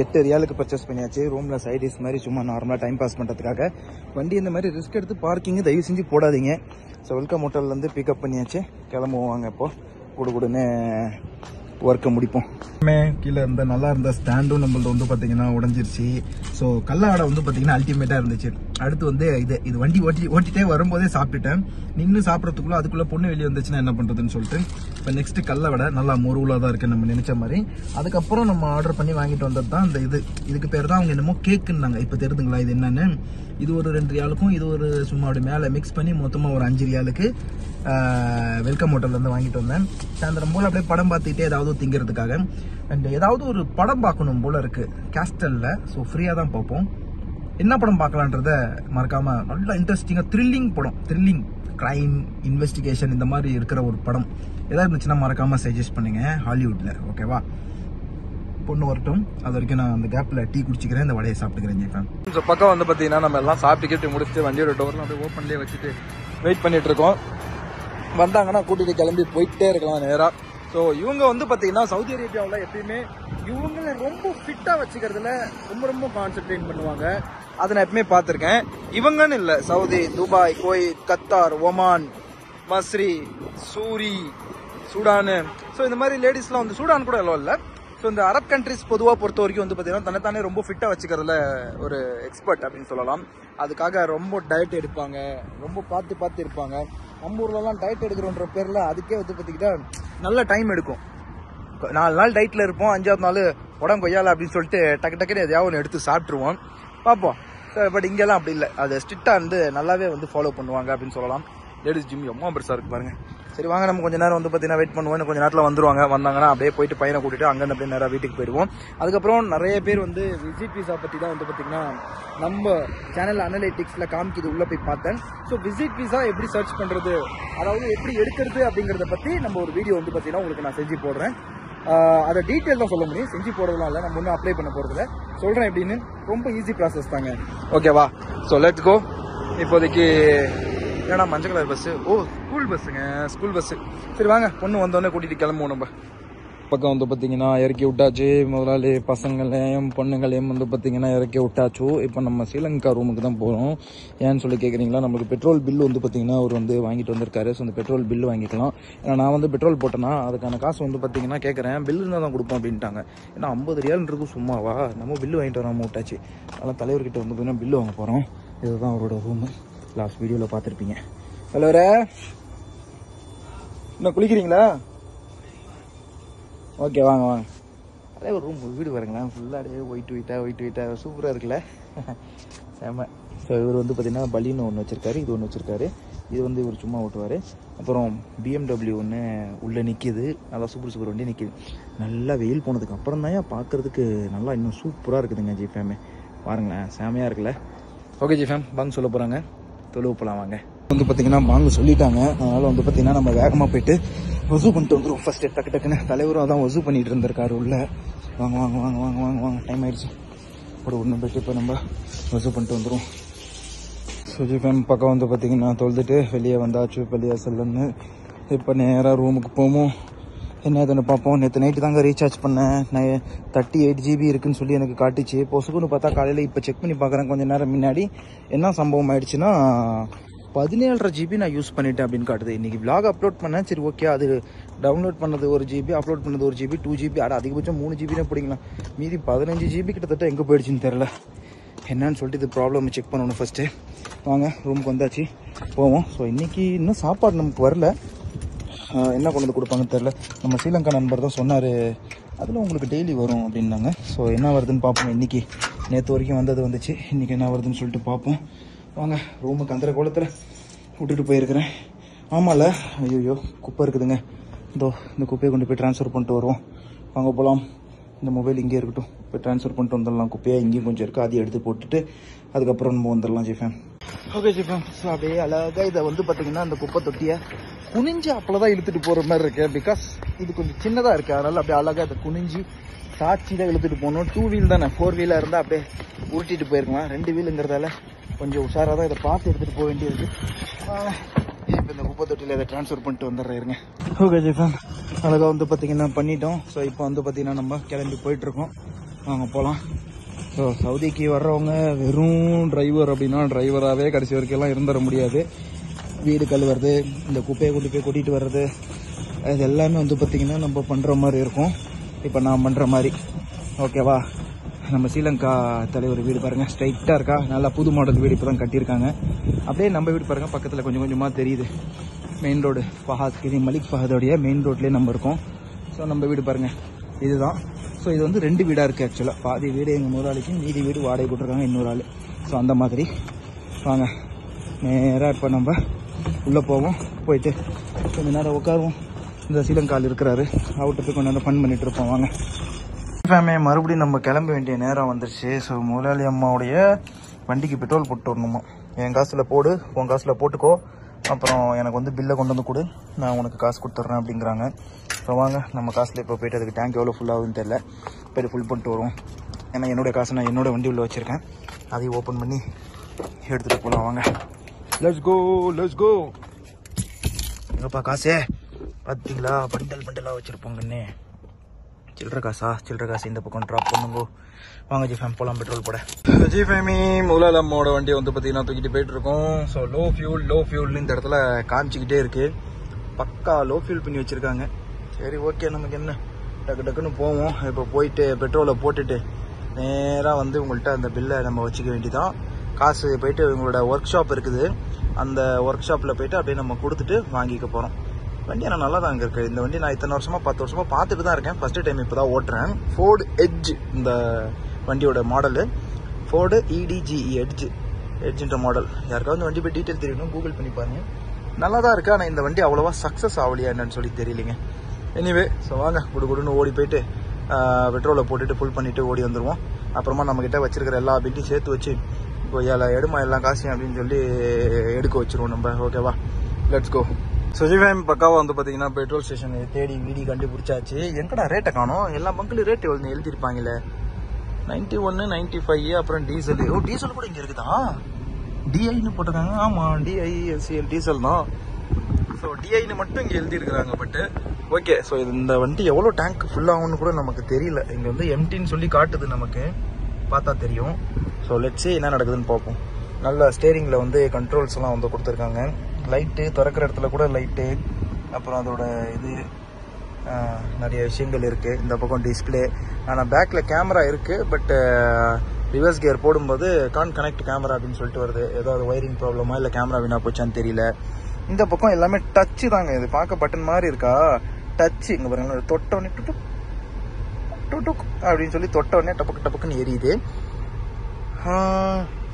[SPEAKER 2] 8 ரியாலுக்கு பர்ச்சேஸ் பண்ணியாச்சு. ரூமில் சைடிஷ் மாதிரி சும்மா நார்மலாக டைம் பாஸ் பண்ணுறதுக்காக. வண்டி இந்த மாதிரி ரிஸ்க் எடுத்து பார்க்கிங்கு தயவு செஞ்சு போடாதீங்க. ஸோ வெல்கம் ஹோட்டல்லேருந்து பிக்கப் பண்ணியாச்சு. கிளம்புவாங்க இப்போது கூடுன்னு ஒர்க்கை முடிப்போம். கீழே இருந்த நல்லா இருந்த ஸ்டாண்டும் நம்மளது வந்து பார்த்தீங்கன்னா உடஞ்சிருச்சு. ஸோ கல்லாடை வந்து பார்த்தீங்கன்னா அல்டிமேட்டாக இருந்துச்சு. அடுத்து வந்து இது வண்டி ஓட்டிகிட்டே வரும்போதே சாப்பிட்டுட்டேன். நின்று சாப்பிட்றதுக்குள்ள அதுக்குள்ளே பொண்ணு வெளியே வந்துச்சுன்னா என்ன பண்ணுறதுன்னு சொல்லிட்டு இப்போ நெக்ஸ்ட்டு கல்லை வடை நல்லா முருவலாக தான் இருக்குது நம்ம நினச்ச மாதிரி. அதுக்கப்புறம் நம்ம ஆர்டர் பண்ணி வாங்கிட்டு வந்தது தான் இந்த இதுக்கு பேர் தான் அவங்க என்னமோ கேக்குன்னாங்க. இப்போ தெரியுதுங்களா இது என்னன்னு? இது ஒரு 2 ரியாலுக்கும் இது ஒரு சும்மா அப்படி மேலே மிக்ஸ் பண்ணி மொத்தமாக ஒரு 5 ரியாலுக்கு வெல்கம் ஹோட்டல்லேருந்து வாங்கிட்டு வந்தேன். சாயந்தரம் போல் அப்படியே படம் பார்த்துக்கிட்டே ஏதாவது திங்கிறதுக்காக. அண்ட் ஏதாவது ஒரு படம் பார்க்கணும் போல் இருக்குது கேஸ்டலில். ஸோ ஃப்ரீயாக தான் பார்ப்போம். என்ன படம் பார்க்கலான்றத மறக்காமல், நல்லா இன்ட்ரெஸ்டிங்காக த்ரில்லிங் படம், த்ரில்லிங் க்ரைம் இன்வெஸ்டிகேஷன் இந்த மாதிரி இருக்கிற ஒரு படம் எதாவது இருந்துச்சுன்னா மறக்காமல் சஜஸ்ட் பண்ணுங்கள் ஹாலிவுட்டில். ஓகேவா? பொண்ணு வரட்டும், அது வரைக்கும் நான் அந்த கேப்பில் டீ குடிச்சிக்கிறேன், இந்த வடையை சாப்பிட்டுக்கிறேன். ஜெய்ஃபேன் ஸோ பக்கம் வந்து பார்த்தீங்கன்னா நம்ம எல்லாம் சாப்பிட்டுக்கிட்டு முடிச்சுட்டு வண்டியோட டோர்லாம் அப்படியே ஓப்பன்லேயே வச்சுட்டு வெயிட் பண்ணிட்டு இருக்கோம். வந்தாங்கன்னா கூட்டிகிட்டு கிளம்பி போயிட்டே இருக்கலாம் நேராக. ஸோ இவங்க வந்து பார்த்தீங்கன்னா சவுதி அரேபியாவில் எப்பயுமே இவங்களை ரொம்ப ஃபிட்டாக வச்சுக்கிறதுல ரொம்ப கான்சென்ட்ரேட் பண்ணுவாங்க. அதை நான் எப்பவுமே பார்த்துருக்கேன். இவங்கன்னு இல்லை, Saudi, Dubai, Kuwait, Qatar, Oman, மஸ்ரி, சூரி, சூடானு, ஸோ இந்த மாதிரி லேடிஸ்லாம் வந்து சூடான் கூட எல்லாம் இல்லை. ஸோ இந்த அரப் கண்ட்ரிஸ் பொதுவாக பொறுத்த வரைக்கும் வந்து பார்த்தீங்கன்னா தன்னைத்தானே ரொம்ப ஃபிட்டாக வச்சுக்கிறதுல ஒரு எக்ஸ்பர்ட் அப்படின்னு சொல்லலாம். அதுக்காக ரொம்ப டயட் எடுப்பாங்க, ரொம்ப பார்த்து இருப்பாங்க. நம்ம ஊர்லலாம் டயட் எடுக்கிறோன்ற பேரில் அதுக்கே வந்து பார்த்திக்கிட்டா நல்ல டைம் எடுக்கும். 4 நாள் டயட்டில் இருப்போம், 5ஆவது நாள் உடம்பு கொய்யால அப்படின்னு சொல்லிட்டு டக்குன்னு எதையாவது ஒன்று எடுத்து சாப்பிட்ருவோம், பார்ப்போம். பட் இங்கெல்லாம் அப்படி இல்லை, அது ஸ்ட்ரிக்டாக வந்து நல்லாவே வந்து ஃபாலோ பண்ணுவாங்க அப்படின்னு சொல்லலாம். லேடிஸ் ஜிம் ரொம்ப பெருசாக இருக்கு பாருங்க. சரி வாங்க, நம்ம கொஞ்சம் நேரம் வந்து பார்த்தீங்கன்னா வெயிட் பண்ணுவோம். கொஞ்சம் நேரத்தில் வந்தாங்கன்னா அப்படியே போயிட்டு பையனை கூட்டிட்டு அங்கேருந்து அப்படியே நேராக வீட்டுக்கு போயிடுவோம். அதுக்கப்புறம் நிறைய பேர் வந்து விசிட் விசா பற்றி தான் வந்து பார்த்தீங்கன்னா நம்ம சேனல் அனலிட்டிக்ஸில் காமிக்கிது உள்ளே போய் பார்த்தேன். ஸோ விசிட் விசா எப்படி சர்ச் பண்ணுறது, அதாவது எப்படி எடுக்கிறது அப்படிங்கிறத பற்றி நம்ம ஒரு வீடியோ வந்து பார்த்தீங்கன்னா உங்களுக்கு நான் செஞ்சு போடுறேன். அதை டீட்டெயில் தான் சொல்ல முடியும், செஞ்சு போடுறதுலாம் இல்லை, நம்ம ஒன்றும் அப்ளை பண்ண போகிறதில்ல. சொல்கிறேன் எப்படின்னு, ரொம்ப ஈஸி ப்ராசஸ் தாங்க. ஓகேவா? So let's go. இப்போதைக்கு ஏன்னா மஞ்சள் கலர் பஸ்ஸு, ஸ்கூல் பஸ்ஸுங்க, ஸ்கூல் பஸ்ஸு. சரி வாங்க, பொண்ணு வந்தோடனே கூட்டிகிட்டு கிளம்புவோம். நம்ம பக்கம் வந்து பார்த்தீங்கன்னா இறக்கி விட்டாச்சு. முதலாளி பசங்களையும் பொண்ணுங்களையும் வந்து பார்த்தீங்கன்னா இறக்கி விட்டாச்சு. இப்போ நம்ம ஸ்ரீலங்கா ரூமுக்கு தான் போகிறோம். ஏன்னு சொல்லி கேட்குறீங்களா, நம்மளுக்கு பெட்ரோல் பில்லு வந்து பார்த்தீங்கன்னா அவர் வந்து வாங்கிட்டு வந்திருக்காரு. ஸோ அந்த பெட்ரோல் பில்லு வாங்கிக்கலாம். ஏன்னா நான் வந்து பெட்ரோல் போட்டேன்னா அதுக்கான காசு வந்து பார்த்தீங்கன்னா கேட்குறேன், பில்லு தான் கொடுப்போம் அப்படின்ட்டாங்க. ஏன்னா 50 ரியால்ன்றது சும்மாவா, நம்ம பில்லு வாங்கிட்டு வராமல் விட்டாச்சு. அதனால் தலைவர்கிட்ட வந்து பார்த்தீங்கன்னா பில்லு வாங்க போகிறோம். இதுதான் அவரோட ரூமு, லாஸ்ட் வீடியோவில் பார்த்துருப்பீங்க. தலைவரே இன்னும் குளிக்கிறீங்களா? ஓகே வாங்க. அதே ஒரு ரூம், வீடு பாருங்களேன், ஃபுல்லாக ஒயிட்டாக சூப்பராக இருக்குல்ல, செம்ம. ஸோ இவர் வந்து பார்த்தீங்கன்னா பலின்னு ஒன்று வச்சுருக்காரு, இது ஒன்று வச்சுருக்காரு. இது வந்து இவர் சும்மா ஓட்டுவார். அப்புறம் BMW ஒன்று உள்ளே நிற்கிது, நல்லா சூப்பர் வண்டி நிற்கிது. நல்லா வெயில் போனதுக்கு அப்புறம் தான் பார்க்குறதுக்கு நல்லா இன்னும் சூப்பராக இருக்குதுங்க ஜிஃபேமே. பாருங்களேன், செமையாக இருக்குல்ல. ஓகே ஜிஃபேம், பாங்க சொல்ல போகிறாங்க, தொழுவு போகலாம் வாங்க. வந்து பார்த்தீங்கன்னா பாங்க சொல்லிட்டாங்க. அதனால் வந்து பார்த்தீங்கன்னா நம்ம வேகமாக போயிட்டு வசூ பண்ணிட்டு வந்துடும். ஃபஸ்ட்டு டக்குன்னு தலைவரும் அதான் வசூ பண்ணிட்டு இருந்திருக்காரு உள்ள. வாங்க டைம் ஆயிடுச்சு. ஒன்று போயிட்டு இப்போ நம்ம வசூ பண்ணிட்டு வந்துடும். சுஜி ஃபேம் பக்கம் வந்து பார்த்தீங்கன்னா தொழுதுட்டு வெளியே வந்தாச்சு, வெளியே செல்லுன்னு. இப்போ நேராக ரூமுக்கு போவோம். என்ன இதுன்னு பார்ப்போம். நேற்று நைட்டு தாங்க ரீசார்ஜ் பண்ணேன். 38 GB இருக்குன்னு சொல்லி எனக்கு காட்டுச்சு. பொசுக்குன்னு பார்த்தா காலையில் இப்போ செக் பண்ணி பார்க்குறேன் கொஞ்சம் நேரம் முன்னாடி. என்ன சம்பவம் ஆயிடுச்சுன்னா 17.5 GB நான் யூஸ் பண்ணிட்டேன் அப்படின்னு காட்டுது. இன்றைக்கி விளாக் அப்லோட் பண்ணேன். சரி ஓகே, அது டவுன்லோட் பண்ணது 1 GB, அப்லோட் பண்ணது 1 GB, 2 GB, அதிகபட்சம் 3 GB தான் பிடிக்கலாம். மீதி 15 GB கிட்டத்தட்ட எங்கே போயிடுச்சுன்னு தெரில. என்னன்னு சொல்லிட்டு இது ப்ராப்ளம் செக் பண்ணணும் ஃபஸ்ட்டு. வாங்க ரூமுக்கு வந்தாச்சு, போவோம். ஸோ இன்றைக்கி இன்னும் சாப்பாடு நமக்கு வரல, என்ன கொண்டு வந்து கொடுப்பாங்கன்னு தெரில. நம்ம ஸ்ரீலங்கா நண்பர் தான் சொன்னார், அதில் உங்களுக்கு டெய்லி வரும் அப்படின்னாங்க. ஸோ என்ன வருதுன்னு பார்ப்போம். இன்றைக்கி நேற்று வரைக்கும் வந்தது வந்துச்சு, இன்றைக்கி என்ன வருதுன்னு சொல்லிட்டு பார்ப்போம். வாங்க ரூமுக்கு அந்த கோலத்தில் விட்டுட்டு போயிருக்கிறேன். ஆமாம்ல, ஐயோ குப்பை இருக்குதுங்க, இந்த குப்பையை கொண்டு போய் ட்ரான்ஸ்ஃபர் பண்ணிட்டு வருவோம். வாங்க போகலாம். இந்த மொபைல் இங்கே இருக்கட்டும். இப்போ ட்ரான்ஸ்ஃபர் பண்ணிட்டு வந்துடலாம். குப்பையாக இங்கேயும் கொஞ்சம் இருக்குது, அதையும் எடுத்து போட்டுட்டு அதுக்கப்புறம் நம்ம வந்துடலாம் ஜிஃபேம். ஓகே ஜிஃபேம். ஸோ அப்படியே அழகாக இதை வந்து பார்த்தீங்கன்னா அந்த குப்பை தொட்டியை குனிஞ்சு அப்போ தான் இழுத்துட்டு போகிற மாதிரி இருக்கு. பிகாஸ் இது கொஞ்சம் சின்னதாக இருக்குது, அதனால் அப்படியே அழகாக அதை குனிஞ்சி சாட்சி தான் இழுத்துட்டு போகணும். 2 வீல் தானே, 4 வீலாக இருந்தால் அப்படியே உருட்டிட்டு போயிருக்கலாம். 2 வீலுங்கிறதால கொஞ்சம் உஷாராக தான் இதை பார்த்து எடுத்துகிட்டு போக வேண்டியிருக்கு. இப்போ இந்த குப்பை தொட்டியில் இதை ட்ரான்ஸ்ஃபர் பண்ணிட்டு வந்துடுறேன். ஓகே ஜிஃபேம், அழகாக வந்து பார்த்தீங்கன்னா பண்ணிட்டோம். ஸோ இப்போ வந்து பார்த்தீங்கன்னா நம்ம கிளம்பி போயிட்டுருக்கோம். வாங்க போகலாம். ஸோ சவுதிக்கு வர்றவங்க வெறும் டிரைவர் அப்படின்னா டிரைவராகவே கடைசி வரைக்கும் எல்லாம் இருந்துட முடியாது. வீடு கழுவுறது, இந்த குப்பையை கொண்டு போய் கொட்டிட்டு வர்றது, அது எல்லாமே வந்து பார்த்திங்கன்னா நம்ம பண்ணுற மாதிரி இருக்கும். இப்போ நான் பண்ணுற மாதிரி. ஓகேவா? நம்ம ஸ்ரீலங்கா தலைவர் வீடு பாருங்கள், ஸ்ட்ரைட்டாக இருக்கா, நல்லா புது மாடல் வீடு இப்போ தான் கட்டியிருக்காங்க. அப்படியே நம்ம வீடு பாருங்கள், பக்கத்தில் கொஞ்சம் கொஞ்சமாக தெரியுது. மெயின் ரோடு ஃபஹத், இது மலிக் ஃபஹதோடைய மெயின் ரோட்லேயே நம்ம இருக்கோம். ஸோ நம்ம வீடு பாருங்கள், இதுதான். ஸோ இது வந்து 2 வீடாக இருக்குது ஆக்சுவலாக. பாதி வீடு எங்கள் முதலாளிக்கும், மீதி வீடு வாடகை போட்டிருக்காங்க இன்னொரு ஆள். ஸோ அந்த மாதிரி வாங்க நேராக இப்போ நம்ம உள்ளே போவோம். போயிட்டு கொஞ்சம் நேரம் உட்காருவோம். இந்த ஸ்ரீலங்காவில் இருக்கிறாரு, அவர்கிட்ட போய் கொஞ்சம் நேரம் ஃபன் பண்ணிட்டு இருப்போம். வாங்க ஃபேமே, மறுபடியும் நம்ம கிளம்ப வேண்டிய நேரம் வந்துருச்சு. ஸோ முதலாளி அம்மாவுடைய வண்டிக்கு பெட்ரோல் போட்டு வரணுமா. என் காசில் போடு, உன் காசில் போட்டுக்கோ, அப்புறம் எனக்கு வந்து பில்லை கொண்டு வந்து கொடு, நான் உனக்கு காசு கொடுத்துட்றேன் அப்படிங்கிறாங்க. ஸோ வாங்க நம்ம காசில் இப்போ போய்ட்டு அதுக்கு டேங்க் எவ்வளோ ஃபுல் ஆகுதுன்னு தெரியல, போய்ட்டு ஃபுல் பண்ணிட்டு வருவோம். ஏன்னா என்னுடைய காசை நான் என்னோடய வண்டி உள்ள வச்சுருக்கேன், அதையும் ஓப்பன் பண்ணி எடுத்துகிட்டு போகலாம். வாங்க, லெட்ஸ் கோ லெட்ஸ் கோ. எங்கப்பா காசே பார்த்தீங்களா, பண்டல் பண்டலாக வச்சுருப்போங்கண்ணே. சில்லற காசு இந்த பக்கம் ட்ராப் பண்ணுங்க. வாங்க ஜிஃபேம் போகலாம் பெட்ரோல் போட. ஜிஃபேமி முதலாளி அம்மாவோட வண்டியை வந்து பார்த்தீங்கன்னா தூக்கிட்டு போயிட்டு இருக்கோம். ஸோ லோ ஃபியூல்னு இந்த இடத்துல காமிச்சிக்கிட்டே இருக்கு. பக்கா லோ ஃபியூல் பண்ணி வச்சுருக்காங்க. சரி ஓகே, நமக்கு என்ன, டக்குன்னு போவோம். இப்போ போயிட்டு பெட்ரோலை போட்டுட்டு நேராக வந்து உங்கள்கிட்ட அந்த பில்லை நம்ம வச்சுக்க வேண்டியதான். காசு போயிட்டு உங்களோட ஒர்க் ஷாப் இருக்குது, அந்த ஒர்க் ஷாப்பில் போயிட்டு அப்படியே நம்ம கொடுத்துட்டு வாங்கிக்க போகிறோம். வண்டி ஆனால் நல்லா தாங்க இருக்குது. இந்த வண்டி நான் இத்தனை வருஷமாக 10 வருஷமாக பார்த்துட்டு தான் இருக்கேன். ஃபஸ்ட்டு டைம் இப்போ தான் ஓட்டுறேன். ஃபோர்டு எட்ஜ் இந்த வண்டியோட மாடலு, ஃபோர்டு EDGE எட்ஜுன்ற மாடல். யாருக்காவது இந்த வண்டி போய் டீட்டெயில் தெரியணும், கூகுள் பண்ணி பாருங்க. நல்லா தான் இருக்குது, ஆனால் இந்த வண்டி அவ்வளோவா சக்ஸஸ் ஆகலையா என்னன்னு சொல்லி தெரியலைங்க. எனிவே, ஸோ வாங்க குடுன்னு ஓடி போயிட்டு பெட்ரோலை போட்டுட்டு ஃபுல் பண்ணிவிட்டு ஓடி வந்துடுவோம். அப்புறமா நம்மக்கிட்ட வச்சிருக்கிற எல்லா பில்லையும் சேர்த்து வச்சு இப்போ எடுமா எல்லாம் காசையும் அப்படின்னு சொல்லி எடுக்க வச்சுருவோம் நம்ம. ஓகேவா, லெட்ஸ் கோ. சுஜிஃபேம் பக்காவாக வந்து பார்த்தீங்கன்னா பெட்ரோல் ஸ்டேஷன் தேடி வீடி கண்டுபிடிச்சாச்சு. எங்கடா ரேட்டை காணும், எல்லா பங்க்லையும் ரேட் எவ்வளோ எழுதிருப்பாங்களே, 91, 95, அப்புறம் டீசல். டீசல் கூட இங்கே இருக்குதா, டிஐன்னு போட்டிருக்காங்க. ஆமாம், DISCL டீசல் தான். ஸோ டிஐன்னு மட்டும் இங்கே எழுதியிருக்கிறாங்க. பட்டு ஓகே. ஸோ இந்த வண்டி எவ்வளோ டேங்க் ஃபுல் ஆகும்னு கூட நமக்கு தெரியல. இங்கே வந்து எம்டின்னு சொல்லி காட்டுது, நமக்கு பார்த்தா தெரியும். ஸோ லெட்ஸ் என்ன நடக்குதுன்னு பார்ப்போம். நல்ல ஸ்டேரிங்கில் வந்து கண்ட்ரோல்ஸ் எல்லாம் வந்து கொடுத்துருக்காங்க. லைட்டு திறக்கிற இடத்துல கூட லைட்டு, அப்புறம் அதோட இது நிறைய விஷயங்கள் இருக்குது. இந்த பக்கம் டிஸ்பிளே, ஆனால் பேக்கில் கேமரா இருக்குது. பட் ரிவர்ஸ் கியர் போடும்போது கனெக்ட் கேமரா அப்படின்னு சொல்லிட்டு வருது. ஏதாவது ஒயரிங் ப்ராப்ளமா இல்லை கேமரா வீணா போச்சான்னு தெரியல. இந்த பக்கம் எல்லாமே டச்சு தாங்க. இது பார்க்க பட்டன் மாதிரி இருக்கா, டச்சு. இங்கே பாருங்க, தொட்டவுடனே டுக் அப்படின்னு சொல்லி தொட்டவுடனே டப்புக்குன்னு எரியுது.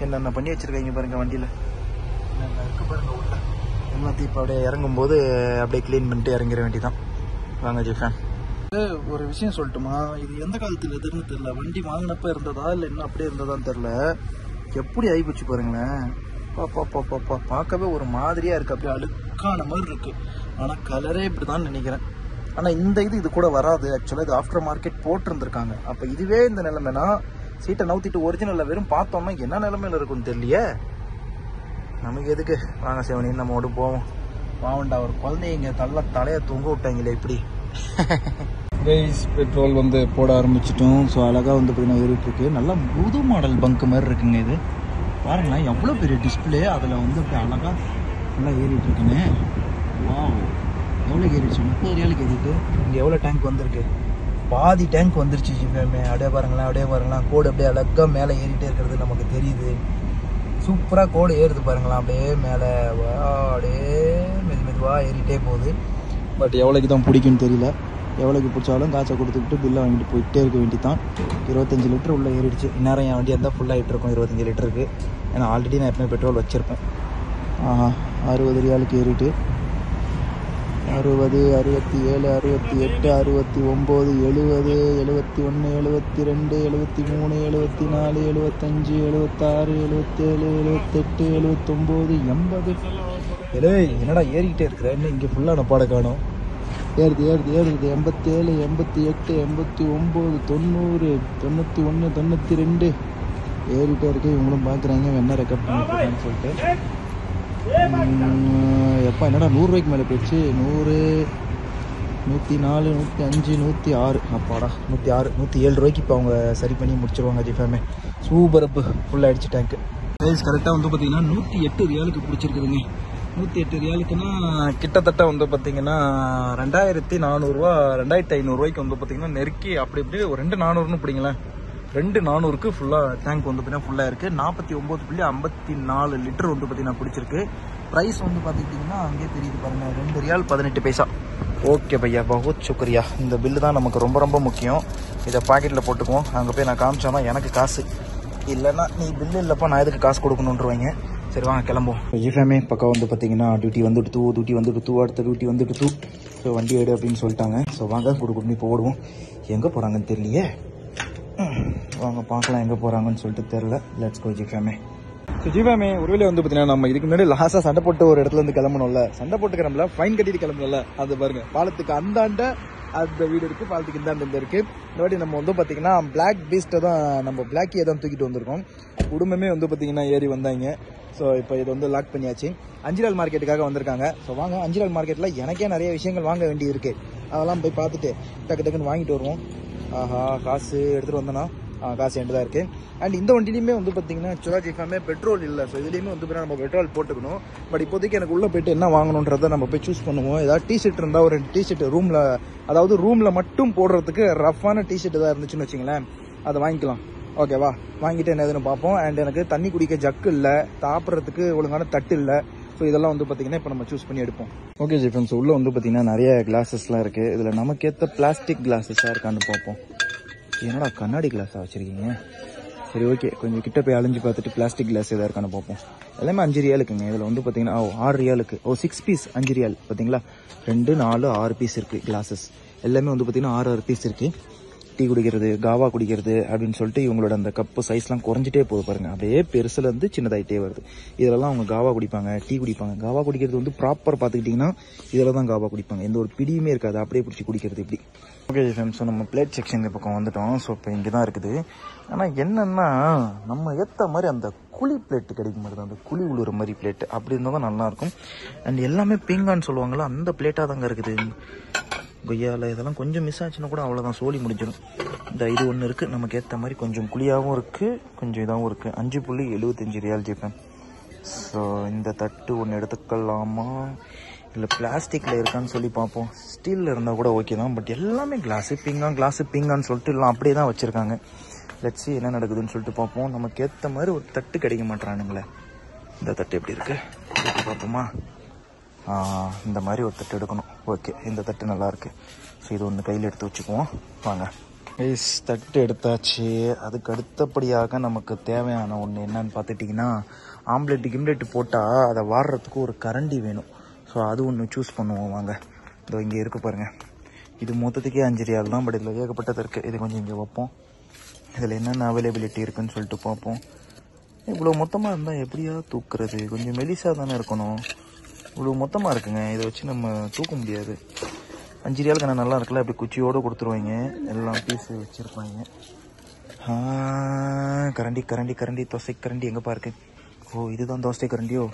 [SPEAKER 2] என்னென்ன பண்ணி வச்சுருக்காங்க பாருங்க வண்டியில், என்னென்ன இருக்குது பாருங்க உள்ள எல்லாத்தையும். இப்போ அப்படியே இறங்கும்போது அப்படியே க்ளீன் பண்ணிட்டு இறங்கிட வேண்டியதான். வாங்க ஜிஃபேன். ஒரு விஷயம் சொல்லட்டுமா, இது எந்த காலத்தில் எதுன்னு தெரில. வண்டி வாங்கினப்ப இருந்ததா இல்லை இன்னும் அப்படியே இருந்ததான்னு தெரில. எப்படி ஆகிப்போச்சு பாருங்களேன். பாப்பா பார்க்கவே ஒரு மாதிரியாக இருக்குது, அப்படியே அழுக்கான மாதிரி இருக்குது. ஆனால் கலரே இப்படி தான் நினைக்கிறேன். ஆனால் இந்த இது கூட வராது ஆக்சுவலாக. இது ஆஃப்டர் மார்க்கெட் போட்டிருந்துருக்காங்க. அப்போ இதுவே இந்த நிலைமைனா சீட்டை நவுத்திட்டு ஒரிஜினலில் வெறும் பார்த்தோம்னா என்ன நிலைமையில் இருக்குன்னு தெரியலையே. நமக்கு எதுக்கு, வாங்க சேவனின்னு நம்ம மட்டும் போவோம். வாவண்டா, ஒரு குழந்தைங்க தலையை தொங்க விட்டாங்களே இப்படி. கைஸ், பெட்ரோல் வந்து போட ஆரம்பிச்சிட்டோம். ஸோ அழகாக வந்து பார்த்தீங்கன்னா ஏறிட்டுருக்கு. நல்லா புது மாடல் பங்கு மாதிரி இருக்குங்க இது. பாருங்களேன் எவ்வளோ பெரிய டிஸ்பிளே, அதில் வந்து அப்படி அழகாக நல்லா ஏறிட்டுருக்குங்க. வா, எவ்வளோ ஏறிடுச்சு, 30 ரியாலுக்கு ஏறிட்டு. இங்கே எவ்வளோ டேங்க் வந்திருக்கு, பாதி டேங்க் வந்துருச்சு ஜிஃபேமே. அப்படியே பாருங்களேன் கோடு அப்படியே அழகாக மேலே ஏறிட்டே இருக்கிறது நமக்கு தெரியுது. சூப்பராக கோடு ஏறுது பாருங்களேன், அப்படியே மேலே அப்படியே மெதுவாக ஏறிட்டே போகுது. பட் எவ்வளோக்கு தான் பிடிக்குன்னு தெரியல. எவ்வளோக்கு பிடிச்சாலும் காசை கொடுத்துக்கிட்டு பில்லை வாங்கிட்டு போயிட்டே இருக்க வேண்டியதான். 25 லிட்டர் உள்ளே ஏறிடுச்சு. இந்நேரம் என் வண்டி இருந்தால் ஃபுல்லாகிட்டு இருக்கும் 25 லிட்டருக்கு. ஏன்னா ஆல்ரெடி நான் எப்பவுமே பெட்ரோல் வச்சுருப்பேன். 60 ரியாலுக்கு ஏறிட்டு 60, 67, 68, 69, 70, 71, 72, 73, 74, 75, 76, 77, 78, 79, 80. என்னடா ஏறிக்கிட்டே இருக்கிற? இன்னும் இங்கே ஃபுல்லான பாட காணும். ஏறுது 87, 88, 89, 90, 91, 92 ஏறிட்டே இருக்கு. இவங்களும் பார்க்குறாங்க என்ன ரெக்கார்ட் பண்ணிட்டு சொல்லிட்டு. எப்போ என்னடா 100 ரூபாய்க்கு மேலே போயிடுச்சு. 100, 104, 105, 106. அப்பாடா 106, 107 ரூபாய்க்கு இப்போ அவங்க சரி பண்ணி முடிச்சிருவாங்க. ஜிஃபேமே சூப்பர் அப்பு ஃபுல்லாக அடிச்சு டேங்க்கு. ப்ரைஸ் கரெக்டாக வந்து பார்த்தீங்கன்னா 108 ரியாலுக்கு பிடிச்சிருக்குதுங்க. 108 ரியாலுக்குன்னா கிட்டத்தட்ட வந்து பார்த்தீங்கன்னா 2400 ரூபா, 2500 ரூபாய்க்கு வந்து பார்த்தீங்கன்னா நெருக்கி அப்படி இப்படி ஒரு 2400ன்னு பிடிங்களேன். 2400க்கு ஃபுல்லாக டேங்க் வந்து பார்த்தீங்கன்னா ஃபுல்லாக இருக்குது. 49.54 லிட்டர் வந்து பார்த்தீங்கன்னா பிடிச்சிருக்கு. ப்ரைஸ் வந்து பார்த்துக்கிட்டிங்கன்னா அங்கேயே தெரியுது பாருங்கள், 2 ரியால் 18 பைசா. ஓகே பையா, பகுத் சுக்ரியா. இந்த பில்லு தான் நமக்கு ரொம்ப ரொம்ப முக்கியம். இதை பாக்கெட்டில் போட்டுக்குவோம். அங்கே போய் நான் காமிச்சாதான் எனக்கு காசு, இல்லைன்னா நீ பில்லு இல்லைப்பா நான் எதுக்கு காசு கொடுக்கணுன்றவாங்க. சரி வாங்க கிளம்புவோம். ஜிஃபேமே பக்கம் வந்து பார்த்தீங்கன்னா டியூட்டி வந்துட்டு அடுத்த டியூட்டி வந்துட்டு ஸோ வண்டி எடு அப்படின்னு சொல்லிட்டாங்க. ஸோ வாங்க கொடுக்கணும் இப்போ ஓடுவோம். எங்கே போகிறாங்கன்னு தெரியலையே, வாங்க பார்க்கலாம் எங்கே போகிறாங்கன்னு சொல்லிட்டு தெரில. Let's go ஜிஃபேமே. ஸோ ஜிஃபேமே ஒருவேளை வந்து பார்த்தீங்கன்னா நம்ம இதுக்கு முன்னாடி லாஸ்ட்டாக சண்டை போட்டு ஒரு இடத்துல இருந்து கிளம்பணும்ல, சண்டை போட்டு கிளம்பல ஃபைன் கட்டிட்டு கிளம்பல. அது பாருங்க, பாலத்துக்கு அந்தாண்ட அந்த வீடு இருக்குது, பாலத்துக்கு இந்தாண்ட இருக்குது. இந்த வாட்டி நம்ம வந்து பார்த்தீங்கன்னா பிளாக் பீஸ்ட்டை தான், நம்ம பிளாக்கியை தான் தூக்கிட்டு வந்திருக்கோம். குடும்பமே வந்து பார்த்தீங்கன்னா ஏறி வந்தாங்க. ஸோ இப்போ இது வந்து லாக் பண்ணியாச்சு. அஞ்சிரால் மார்க்கெட்டுக்காக வந்திருக்காங்க. ஸோ வாங்க அஞ்சிரால் மார்க்கெட்டில் எனக்கே நிறைய விஷயங்கள் வாங்க வேண்டி இருக்குது. அதெல்லாம் போய் பார்த்துட்டு டக்குன்னு வாங்கிட்டு வருவோம். ஆஹா, காசு எடுத்துகிட்டு வந்தோன்னா காசு எண்டு தான் இருக்குது. அண்ட் இந்த வண்டிலையுமே வந்து பார்த்தீங்கன்னா ஆக்சுவலாக ஜிஃபேமே பெட்ரோல் இல்லை. ஸோ இதுலேயுமே வந்து பார்த்தீங்கன்னா நம்ம பெட்ரோல் போட்டுக்கணும். பட் இப்போதைக்கு எனக்கு உள்ளே போய்ட்டு என்ன வாங்கணுன்றதை நம்ம போய் சூஸ் பண்ணுவோம். ஏதாவது டிஷர்ட் இருந்தால் ஒரு டிஷர்ட் ரூமில், அதாவது ரூமில் மட்டும் போடுறதுக்கு ரஃப்பான டிஷர்ட் ஏதாவது இருந்துச்சுன்னு வச்சிங்களேன், அதை வாங்கிக்கலாம். ஓகேவா, வாங்கிட்டு என்ன எதுன்னு பார்ப்போம். அண்ட் எனக்கு தண்ணி குடிக்க ஜக்கு இல்லை, சாப்பிட்றதுக்கு ஒழுங்கான தட்டு இல்லை. ஸோ இதெல்லாம் வந்து பார்த்தீங்கன்னா இப்போ நம்ம சூஸ் பண்ணி எடுப்போம். ஓகே ஜி ஃப்ரெண்ட்ஸ், உள்ளே வந்து பார்த்தீங்கன்னா நிறைய கிளாஸஸ்லாம் இருக்குது. இதில் நமக்கேற்ற பிளாஸ்டிக் கிளாஸஸாக இருக்கான்னு பார்ப்போம். என்னடா கண்ணாடி கிளாஸாக வச்சுருக்கீங்க? சரி ஓகே, கொஞ்சம் கிட்ட போய் அழிஞ்சு பார்த்துட்டு பிளாஸ்டிக் கிளாஸ் எதாவது இருக்கான்னு பார்ப்போம். எல்லாமே 5 ரியாலுக்குங்க. இதில் வந்து பார்த்தீங்கன்னா 6 ரியாலுக்கு 6 பீஸ் 5 ரியால். பார்த்தீங்களா, 2, 4, 6 பீஸ் இருக்குது கிளாஸஸ். எல்லாமே வந்து பார்த்தீங்கன்னா 6 பீஸ் இருக்குது. டீ குடிக்கிறது, காவா குடிக்கிறது அப்படின்னு சொல்லிட்டு இவங்களோட அந்த கப்பு சைஸ்லாம் குறைஞ்சிட்டே போகுது பாருங்க. அப்படியே பெருசுலேருந்து சின்னதாகிட்டே வருது. இதெல்லாம் அவங்க காவா குடிப்பாங்க, டீ குடிப்பாங்க. காவா குடிக்கிறது வந்து ப்ராப்பர் பார்த்துக்கிட்டிங்கன்னா இதில் தான் காவா குடிப்பாங்க. எந்த ஒரு பிடியுமே இருக்காது, அப்படியே பிடிச்சி குடிக்கிறது இப்படி. ஓகே ஃப்ரெண்ட்ஸ், ஸோ நம்ம பிளேட் செக்ஷன் பக்கம் வந்துட்டோம். ஸோ இப்போ இங்கே தான் இருக்குது. ஆனால் என்னென்னா நம்ம ஏற்ற மாதிரி அந்த குழி பிளேட்டு கிடைக்க மாட்டேது. அந்த குழி உழுற மாதிரி பிளேட்டு அப்படி இருந்தால் தான் நல்லாயிருக்கும். அண்ட் எல்லாமே பீங்கான்னு சொல்லுவாங்களா, அந்த பிளேட்டாக தாங்க இருக்குது. கொய்யாவில் இதெல்லாம் கொஞ்சம் மிஸ் ஆச்சுன்னா கூட அவ்வளோதான், சோழி முடிஞ்சிடும். இந்த இது ஒன்று இருக்குது நமக்கு ஏற்ற மாதிரி, கொஞ்சம் குழியாகவும் இருக்குது, கொஞ்சம் இதாகவும் இருக்குது. 5.75 ரியால் ஜிஃபேம். ஸோ இந்த தட்டு ஒன்று எடுத்துக்கலாமா, இல்லை பிளாஸ்டிக்கில் இருக்கான்னு சொல்லி பார்ப்போம். ஸ்டீலில் இருந்தால் கூட ஓகே தான். பட் எல்லாமே கிளாஸு பீங்கான்னு சொல்லிட்டு எல்லாம் அப்படியே தான் வச்சுருக்காங்க. லட்சி என்ன நடக்குதுன்னு சொல்லிட்டு பார்ப்போம். நமக்கு ஏற்ற மாதிரி ஒரு தட்டு கிடைக்க மாட்டேறானுங்களே. இந்த தட்டு எப்படி இருக்குது பார்ப்போமா? இந்த மாதிரி ஒரு தட்டு எடுக்கணும். ஓகே, இந்த தட்டு நல்லாயிருக்கு. ஸோ இது ஒன்று கையில் எடுத்து வச்சுக்குவோம். வாங்க தட்டு எடுத்தாச்சு. அதுக்கு அடுத்தபடியாக நமக்கு தேவையான ஒன்று என்னன்னு பார்த்துட்டிங்கன்னா, கிம்ப்ளெட்டு போட்டால் அதை வாடுறதுக்கு ஒரு கரண்டி வேணும். ஸோ அது ஒன்று சூஸ் பண்ணுவோம். வாங்க, இதோ இங்கே இருக்குது பாருங்கள். இது மொத்தத்துக்கே 5 ரியால் தான். பட் இதில் ஏகப்பட்டது இருக்குது. இது கொஞ்சம் இங்கே வைப்போம். இதில் என்னென்ன அவைலபிலிட்டி இருக்குதுன்னு சொல்லிட்டு பார்ப்போம். இவ்வளோ மொத்தமாக இருந்தால் எப்படியா தூக்குறது? கொஞ்சம் மெலிசாக தானே இருக்கணும். இவ்வளோ மொத்தமாக இருக்குங்க, இதை வச்சு நம்ம தூக்க முடியாது. 5 ரியாலுக்கு நல்லா இருக்குல்ல, அப்படி குச்சியோடு கொடுத்துருவாங்க. எல்லாம் பீஸு வச்சுருப்பாங்க. கரண்டி தோசை கரண்டி எங்கேப்பா இருக்கு? ஓ, இதுதான் தோசை கரண்டியோ?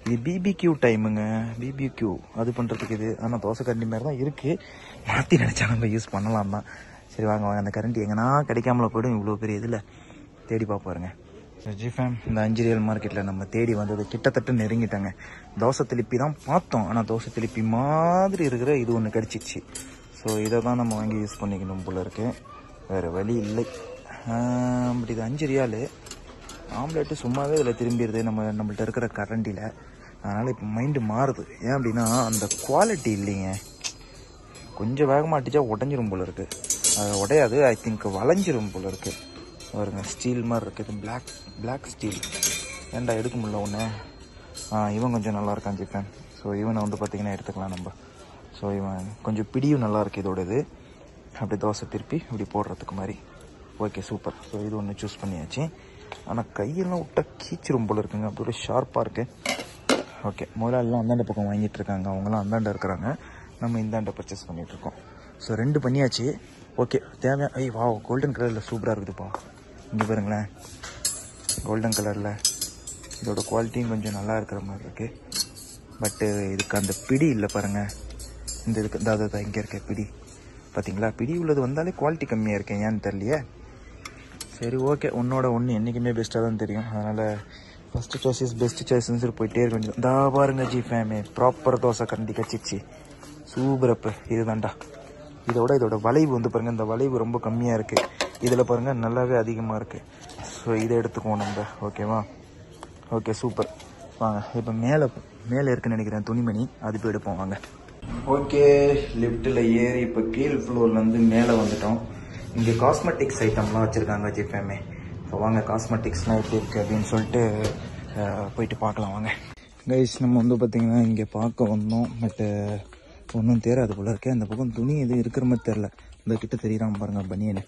[SPEAKER 2] இது பிபிக்யூ டைமுங்க, பிபிக்யூ அது பண்ணுறதுக்கு இது. ஆனால் தோசை கரண்டி மாதிரி தான் இருக்குது. மாற்றி நினச்சா நம்ம யூஸ் பண்ணலாம் தான். சரி வாங்க அந்த கரண்டி எங்கன்னா கிடைக்காமல போய்டும். இவ்வளோ பெரிய இதில் தேடி பார்ப்பாருங்க. ஜிஃபேம், இந்த 5 ரியால் மார்க்கெட்டில் நம்ம தேடி வந்தது கிட்டத்தட்ட நெருங்கிட்டாங்க. தோசை திருப்பி தான் பார்த்தோம், ஆனால் தோசை திருப்பி மாதிரி இருக்கிற இது ஒன்று கிடச்சிச்சு. ஸோ இதை தான் நம்ம வாங்கி யூஸ் பண்ணிக்கணும் போல இருக்குது, வேறு வழி இல்லை. பட் இது 5 ரியாலு. ஆம்லேட்டு சும்மாவே இதில் திரும்பிடுது நம்மள்ட்ட இருக்கிற கரண்டியில். அதனால் இப்போ மைண்டு மாறுது. ஏன் அப்படின்னா அந்த குவாலிட்டி இல்லைங்க. கொஞ்சம் வேகமாக அடித்தா உடஞ்சிரும் போல இருக்குது. அது உடையாது, ஐ திங்க் வளைஞ்சிரும் போல இருக்குது. பாருங்க, ஸ்டீல் மாதிரி இருக்குது. Black steel. ஏன்டா எடுக்க முடியல ஒன்று. இவன் கொஞ்சம் நல்லா இருக்கான் ஜிஃபேன். ஸோ இவனை வந்து பார்த்திங்கன்னா எடுத்துக்கலாம் நம்ம. ஸோ இவன் கொஞ்சம் பிடியும் நல்லா இருக்குது இதோட இது. அப்படி தோசை திருப்பி இப்படி போடுறதுக்கு மாதிரி. Okay super. ஸோ இது ஒன்று சூஸ் பண்ணியாச்சு. ஆனால் கையெல்லாம் விட்டா கீச்சிரும் போல இருக்குங்க, அப்படி ஒரு ஷார்ப்பாக இருக்குது. ஓகே, முதலாளிலாம் அந்தாண்ட பக்கம் வாங்கிட்டு இருக்காங்க, அவங்களாம் அந்தாண்ட இருக்கிறாங்க, நம்ம இந்தாண்ட பர்ச்சேஸ் பண்ணிகிட்ருக்கோம். ஸோ 2 பண்ணியாச்சு. ஓகே, தேவையான வா கோல்டன் கலரில் சூப்பராக இருக்குதுப்பா. இங்கே பாருங்களேன், கோல்டன் கலரில் இதோட குவாலிட்டியும் கொஞ்சம் நல்லா இருக்கிற மாதிரி இருக்குது. பட்டு இதுக்கு அந்த பிடி இல்லை பாருங்கள். இந்த இதுக்கு தான் இங்கே இருக்க பிடி பார்த்தீங்களா, பிடி உள்ளது வந்தாலே குவாலிட்டி கம்மியாக இருக்கேன், ஏன்னு தெரியலையே. சரி ஓகே, ஒன்னோட ஒன்று என்றைக்குமே பெஸ்ட்டாக தான் தெரியும். அதனால் ஃபஸ்ட்டு சாய்ஸ் இஸ் பெஸ்ட் சாய்ஸ்ன்னு சொல்லி போயிட்டே இருக்க வேண்டியது. தா பாருங்க ஜி ஃபேமே, ப்ராப்பர் தோசை கண்டி கச்சிச்சு, சூப்பர் அப்பு. இது தான்டா. இதோட வளைவு வந்து பாருங்கள், இந்த வளைவு ரொம்ப கம்மியாக இருக்குது. இதில் பாருங்கள் நல்லாவே அதிகமாக இருக்குது. ஸோ இதை எடுத்துக்குவோம் நம்ம. ஓகேவா? Okay super. வாங்க இப்போ மேலே இருக்குன்னு நினைக்கிறேன் துணிமணி, அது போய் எடுப்போம் வாங்க. ஓகே, லிஃப்ட்டில் ஏறி இப்போ கீழ் ஃப்ளோர்லேருந்து மேலே வந்துட்டோம். இங்கே காஸ்மெட்டிக்ஸ் ஐட்டம்லாம் வச்சுருக்காங்க ஜிஃபேமே. ஸோ வாங்க காஸ்மெட்டிக்ஸ்லாம் எப்படி இருக்குது அப்படின்னு சொல்லிட்டு போயிட்டு பார்க்கலாம் வாங்க. கைஸ், நம்ம வந்து பார்த்திங்கன்னா இங்கே பார்க்க வந்தோம், பட்டு ஒன்றும் தேராது போல இருக்கேன். அந்த பக்கம் துணி எதுவும் இருக்கிற மாதிரி தெரில. இந்த கிட்ட தெரியாமல் பாருங்கள் பனியனு.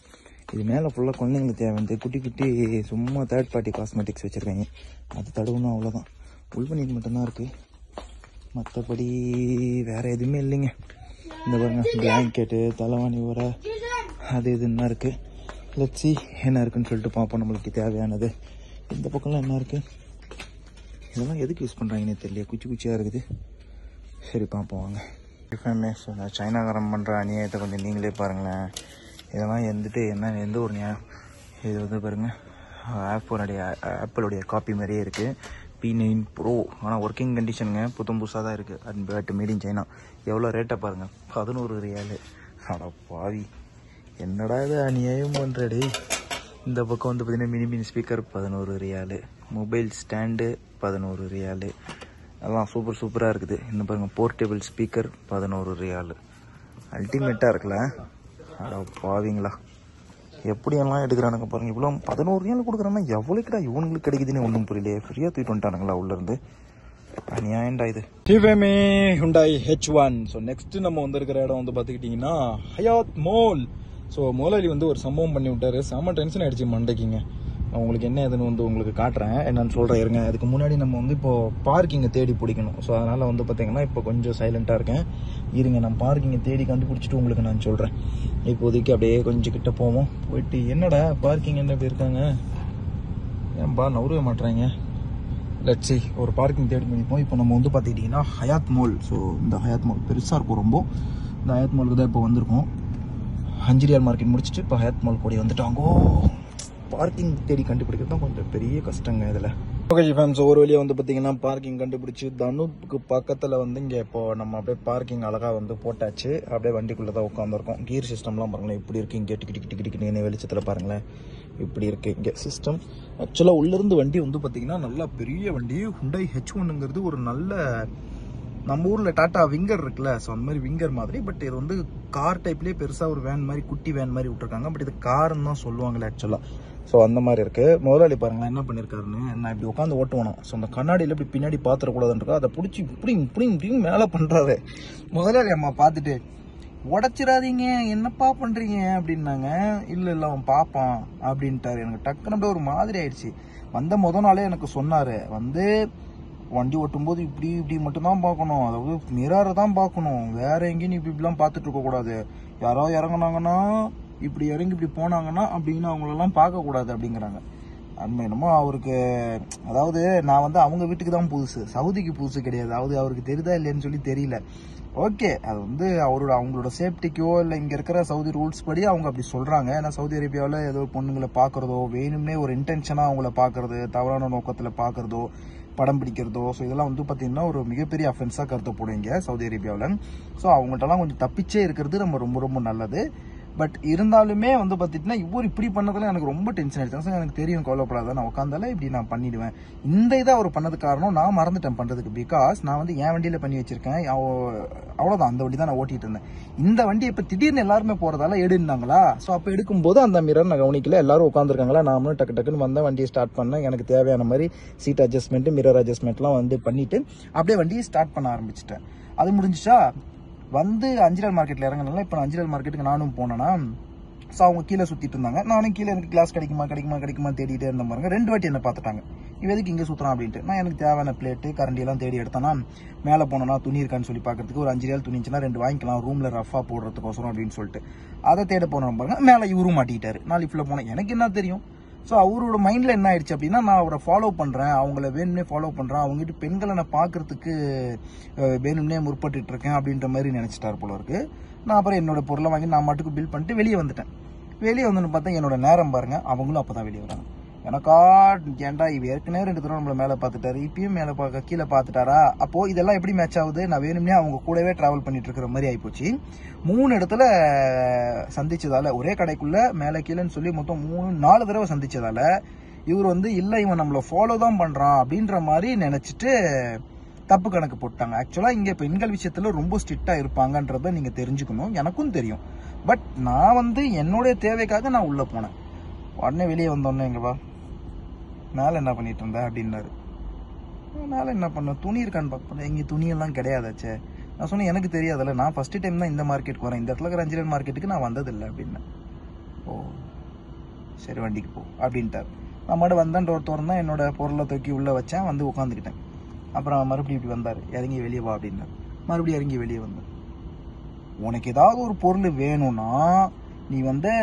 [SPEAKER 2] இது மேலே ஃபுல்லாக குழந்தைங்களுக்கு தேவையான குட்டி குட்டி சும்மா தேர்ட் பார்ட்டி காஸ்மெட்டிக்ஸ் வச்சுருக்காங்க. அது தடவுனா அவ்வளோதான். உள்பனியன் மட்டும்தான் இருக்குது, மற்றபடி வேறு எதுவுமே இல்லைங்க. இந்த பாருங்க பிளாங்கெட்டு, தலைவாணி உரை, அது இதுன்னா இருக்குது. லட்சி என்ன இருக்குன்னு சொல்லிட்டு பார்ப்போம் நம்மளுக்கு தேவையானது. இந்த பக்கம்லாம் என்ன இருக்குது, இதெல்லாம் எதுக்கு யூஸ் பண்ணுறாங்கன்னே தெரியல, குச்சி குச்சியாக இருக்குது. சரி பார்ப்போம் வாங்க. டிஃபமே சைனாக்காரன் பண்ணுற அநியாயத்தை கொஞ்சம் நீங்களே பாருங்களேன். இதெல்லாம் வந்துட்டு என்ன எந்த ஒரு நியாயம். இது வந்து பாருங்கள் ஆப்பிளுடைய காப்பி மாதிரியே இருக்குது. P9 Pro, ஆனால் ஒர்க்கிங் கண்டிஷனுங்க, புதுசாக தான் இருக்குது. But made in China. எவ்வளோ ரேட்டை பாருங்கள், 11 ரியாலு. அட பாவி, என்னடா இது அநியாயம் பண்ணுறடே. இந்த பக்கம் வந்து பார்த்திங்கன்னா மினி ஸ்பீக்கர் 11 ரியாலு, மொபைல் ஸ்டாண்டு 11 ரியாலு. அதெல்லாம் சூப்பராக இருக்குது. இன்னும் பாருங்கள் போர்ட்டேபிள் ஸ்பீக்கர் 11 ரியாலு. அல்டிமேட்டாக இருக்குல்ல. அட பாவிங்களா, எப்படியெல்லாம் எடுக்கிறானுங்க பாருங்கள். இவ்வளோ 11 ரியால் கொடுக்குறாங்கன்னா எவ்வளோக்குடா இவனுங்களுக்கு கிடைக்குதுன்னு ஒன்றும் புரியலையே. ஃப்ரீயாக தூக்கிட்டு வந்துட்டானுங்களா உள்ளேருந்து. அநியாயம்டா இது. டிஃபமே ஹுண்டாய் H1. ஸோ நெக்ஸ்ட்டு நம்ம வந்திருக்கிற இடம் வந்து பார்த்துக்கிட்டிங்கன்னா ஹயாத் மால். ஸோ முதலாளி வந்து ஒரு சம்பவம் பண்ணி விட்டாரு, செம்ம டென்ஷன் ஆகிடுச்சு மண்டைக்குங்க. நான் உங்களுக்கு என்ன எதுன்னு வந்து உங்களுக்கு காட்டுறேன், என்னன்னு சொல்கிறேன் இருங்க. அதுக்கு முன்னாடி நம்ம வந்து இப்போது பார்க்கிங்கை தேடி பிடிக்கணும். ஸோ அதனால் வந்து பார்த்திங்கன்னா இப்போ கொஞ்சம் சைலண்ட்டாக இருக்கேன். இருங்க, நான் பார்க்கிங்கை தேடி கண்டுபிடிச்சிட்டு உங்களுக்கு நான் சொல்கிறேன். இப்போதைக்கு அப்படியே கொஞ்சம் கிட்ட போவோம். போயிட்டு என்னடா பார்க்கிங் என்ன இப்படி இருக்காங்க, ஏன்பா நவரவே மாட்டுறாங்க. லட்சி ஒரு பார்க்கிங் தேடி பண்ணிப்போம். இப்போ நம்ம வந்து பார்த்துக்கிட்டிங்கன்னா ஹயாத் மால். ஸோ இந்த ஹயாத் மால் பெருசாக இருக்கும் ரொம்ப. இந்த ஹயாத் மாலுக்கு தான் இப்போ வந்திருக்கோம். ஹஞ்சிரியார் மார்க்கெட் முடிச்சுட்டு இப்போ ஹயாத் மால் கூடி வந்துட்டாங்கோ. பார்க்கிங் தேடி கண்டுபிடிக்கிறது தான் கொஞ்சம் பெரிய கஷ்டங்க இதில். ஓகே ஃபேன்ஸ், ஒரு வழியாக வந்து பார்த்தீங்கன்னா பார்க்கிங் கண்டுபிடிச்சி தனுப்புக்கு பக்கத்தில் வந்து இங்கே இப்போ நம்ம அப்படியே பார்க்கிங் அழகாக வந்து போட்டாச்சு. அப்படியே வண்டிக்குள்ளே தான் உட்காந்துருக்கோம். கீர் சிஸ்டம்லாம் பாருங்களேன் இப்படி இருக்குது. இங்கே டிக்கெட் வெளிச்சத்தில் பாருங்களேன் இப்படி இருக்குது இங்கே சிஸ்டம். ஆக்சுவலாக உள்ளேருந்து வண்டி வந்து பார்த்திங்கன்னா நல்லா பெரிய வண்டி. ஹுண்டாய் H1ங்கிறது ஒரு நல்ல, நம்ம ஊரில் டாட்டா விங்கர் இருக்குல்ல, ஸோ அந்த மாதிரி விங்கர் மாதிரி. பட் இது வந்து கார் டைப்லேயே பெருசாக ஒரு வேன் மாதிரி, குட்டி வேன் மாதிரி விட்டுருக்காங்க. பட் இது காருன்னு தான் சொல்லுவாங்களே ஆக்சுவலாக. ஸோ அந்த மாதிரி இருக்குது. முதலாளி பாருங்களேன் என்ன பண்ணியிருக்காருன்னு. நான் இப்படி உட்காந்து ஓட்டுவானோ, ஸோ அந்த கண்ணாடியில் இப்படி பின்னாடி பார்த்துடக்கூடாதுன்றக்கா அதை பிடிச்சி இப்படி மேலே பண்ணுறாரு. முதலாளி அம்மா பார்த்துட்டு உடச்சிடாதீங்க என்னப்பா பண்ணுறீங்க அப்படின்னாங்க. இல்லை அவன் பார்ப்பான் அப்படின்ட்டாரு. எனக்கு டக்குன்னு அப்படியே ஒரு மாதிரி ஆயிடுச்சு. வந்த முத நாளே எனக்கு சொன்னார், வந்து வண்டி ஓட்டும்போது இப்படி மட்டும்தான் பார்க்கணும், அதாவது மிரரை தான் பார்க்கணும், வேற எங்கேயும் இப்படிலாம் பார்த்துட்டு இருக்கக்கூடாது. யாராவது இறங்குனாங்கன்னா இப்படி இறங்கி இப்படி போனாங்கன்னா அப்படின்னு அவங்களெல்லாம் பார்க்கக்கூடாது அப்படிங்கிறாங்க. அது என்னமோ அவருக்கு, அதாவது நான் வந்து அவங்க வீட்டுக்கு தான் புதுசு, சவுதிக்கு புதுசு கிடையாது. அவருக்கு தெரியுதா இல்லைன்னு சொல்லி தெரியல. ஓகே, அது வந்து அவங்களோட சேஃப்டிக்கோ இல்லை இங்கே இருக்கிற சவுதி ரூல்ஸ் படி அவங்க அப்படி சொல்கிறாங்க. ஏன்னா சவுதி அரேபியாவில் ஏதோ பொண்ணுங்களை பார்க்குறதோ, வேணும்னே ஒரு இன்டென்ஷனாக அவங்கள பார்க்குறது, தவறான நோக்கத்தில் பார்க்குறதோ, படம் பிடிக்கிறதோ, ஸோ இதெல்லாம் வந்து பார்த்தீங்கன்னா ஒரு மிகப்பெரிய அஃபென்ஸாக கருத்தப்படும் இங்கே சவுதி அரேபியாவில். ஸோ அவங்கள்ட்டலாம் கொஞ்சம் தப்பிச்சே இருக்கிறது நம்ம ரொம்ப நல்லது. பட் இருந்தாலுமே வந்து பார்த்திங்கன்னா இவர் இப்படி பண்ணதில் எனக்கு ரொம்ப டென்ஷன் ஆகிடுச்சு. எனக்கு தெரியும், கவலைப்படாத, நான் உட்காந்தால இப்படி நான் பண்ணிடுவேன். இந்த இதை அவர் பண்ணது காரணம் நான் மறந்துட்டேன் பண்ணுறதுக்கு. பிகாஸ் நான் வந்து என் வண்டியில் பண்ணி வச்சுருக்கேன், அவ்வளோதான். அந்த வண்டி தான் நான் ஓட்டிகிட்டு இருந்தேன். இந்த வண்டி இப்போ திடீர்னு எல்லாருமே போகிறதால எடுனாங்களா. ஸோ அப்போ எடுக்கும்போது அந்த மிரர் நான் கவனிக்கல, எல்லாரும் உட்காந்துருக்காங்களா. நாமளும் டக்குன்னு வந்தேன், வண்டியை ஸ்டார்ட் பண்ணேன். எனக்கு தேவையான மாதிரி சீட் அட்ஜஸ்ட்மெண்ட்டு, மிரர் அட்ஜஸ்ட்மெண்ட்லாம் வந்து பண்ணிவிட்டு அப்படியே வண்டியை ஸ்டார்ட் பண்ண ஆரம்பிச்சிட்டேன். அது முடிஞ்சிச்சா. வந்து அஞ்சிரல் மார்க்கெட்டில் இறங்கினால இப்போ நான் அஞ்சிரல் மார்க்கெட்டுக்கு நானும் போனேன்னா ஸோ அவங்க கீழே சுற்றிட்டு இருந்தாங்க. நானும் கீழே எனக்கு கிளாஸ் கிடைக்குமா தேடிட்டே இருந்த பாருங்க. 2 வாட்டி என்ன பார்த்துட்டாங்க, இவன் எதுக்கு இங்கே சுற்றுறான் அப்படின்ட்டு. நான் எனக்கு தேவையான பிளேட்டு கரண்டியெல்லாம் தேடி எடுத்தேன்னா மேலே போனோன்னா துணி இருக்கான்னு சொல்லி பார்க்கறதுக்கு ஒரு 5 ரியால் துணி இருந்துச்சுன்னா 2 வாங்கிக்கலாம் ரூமில் ரஃபாக போடுறதுக்கோசரம் அப்படின்னு சொல்லிட்டு அதை தேட போனோம் பாருங்க. மேலே இவரும் மாட்டிக்கிட்டாரு. நான் லிஃப்ட்டில் போனேன், எனக்கு என்ன தெரியும். ஸோ அவரோட மைண்டில் என்ன ஆயிடுச்சு அப்படின்னா, நான் அவரை ஃபாலோ பண்ணுறேன், அவங்கள வேணும்னே ஃபாலோ பண்ணுறேன், அவங்ககிட்ட பெண்களை நான் பார்க்கறதுக்கு வேணும்னே முற்பட்டு இருக்கேன் அப்படின்ற மாதிரி நினச்சிட்டார் போல இருக்கு. நான் அப்புறம் என்னோட பொருளை வாங்கி நான் மட்டுக்கு பில் பண்ணிட்டு வெளியே வந்துட்டேன். வெளியே வந்து பார்த்தா என்னோட நேரம் பாருங்க, அவங்களும் அப்போ தான் வெளியே வராங்க. எனக்கா ஏன்டா இவ ஏற்கனவே 2 தடவை நம்மளை மேலே பார்த்துட்டாரு, இப்பயும் மேலே கீழே பார்த்துட்டாரா, அப்போ இதெல்லாம் எப்படி மேட்ச் ஆகுது. நான் வேணும்னே அவங்க கூடவே டிராவல் பண்ணிட்டு இருக்கிற மாதிரி ஆயிப்போச்சு. 3 இடத்துல சந்திச்சதால, ஒரே கடைக்குள்ள மேலே கீழேன்னு சொல்லி மொத்தம் 3-4 தடவை சந்திச்சதால இவர் வந்து இல்லை இவன் நம்மளை ஃபாலோ தான் பண்றான் அப்படின்ற மாதிரி நினைச்சிட்டு தப்பு கணக்கு போட்டாங்க. ஆக்சுவலா இங்க பெண்கள் விஷயத்துல ரொம்ப ஸ்ட்ரிக்டா இருப்பாங்கன்றத நீங்க தெரிஞ்சுக்கணும், எனக்கும் தெரியும். பட் நான் வந்து என்னுடைய தேவைக்காக நான் உள்ள போனேன். உடனே வெளியே வந்தோடனே எங்கப்பா மேலே என்ன பண்ணிட்டு இருந்த அப்படின்னாரு. மேலே என்ன பண்ண, துணி இருக்கான்னு பார்ப்பேன், இங்கே துணியெல்லாம் கிடையாதாச்சே. நான் சொன்னேன் எனக்கு தெரியாதுல்ல, நான் ஃபர்ஸ்ட் டைம் தான் இந்த மார்க்கெட்டுக்கு வரேன், இந்த இடத்துல இருக்கிற அஞ்சிரல் மார்க்கெட்டுக்கு நான் வந்ததில்லை அப்படின்னேன். ஓ சரி வண்டிக்கு போ அப்படின்ட்டார். நான் மட்டும் வந்தேன், டோர் திறந்தேன், என்னோட பொருளை தூக்கி உள்ளே வச்சேன், வந்து உட்காந்துக்கிட்டேன். அப்புறம் மறுபடியும் இப்படி வந்தார், இறங்கி வெளியே வா அப்படின்னாரு. மறுபடியும் இறங்கி வெளியே வந்தேன். உனக்கு ஏதாவது ஒரு பொருள் வேணும்னா நீ வந்து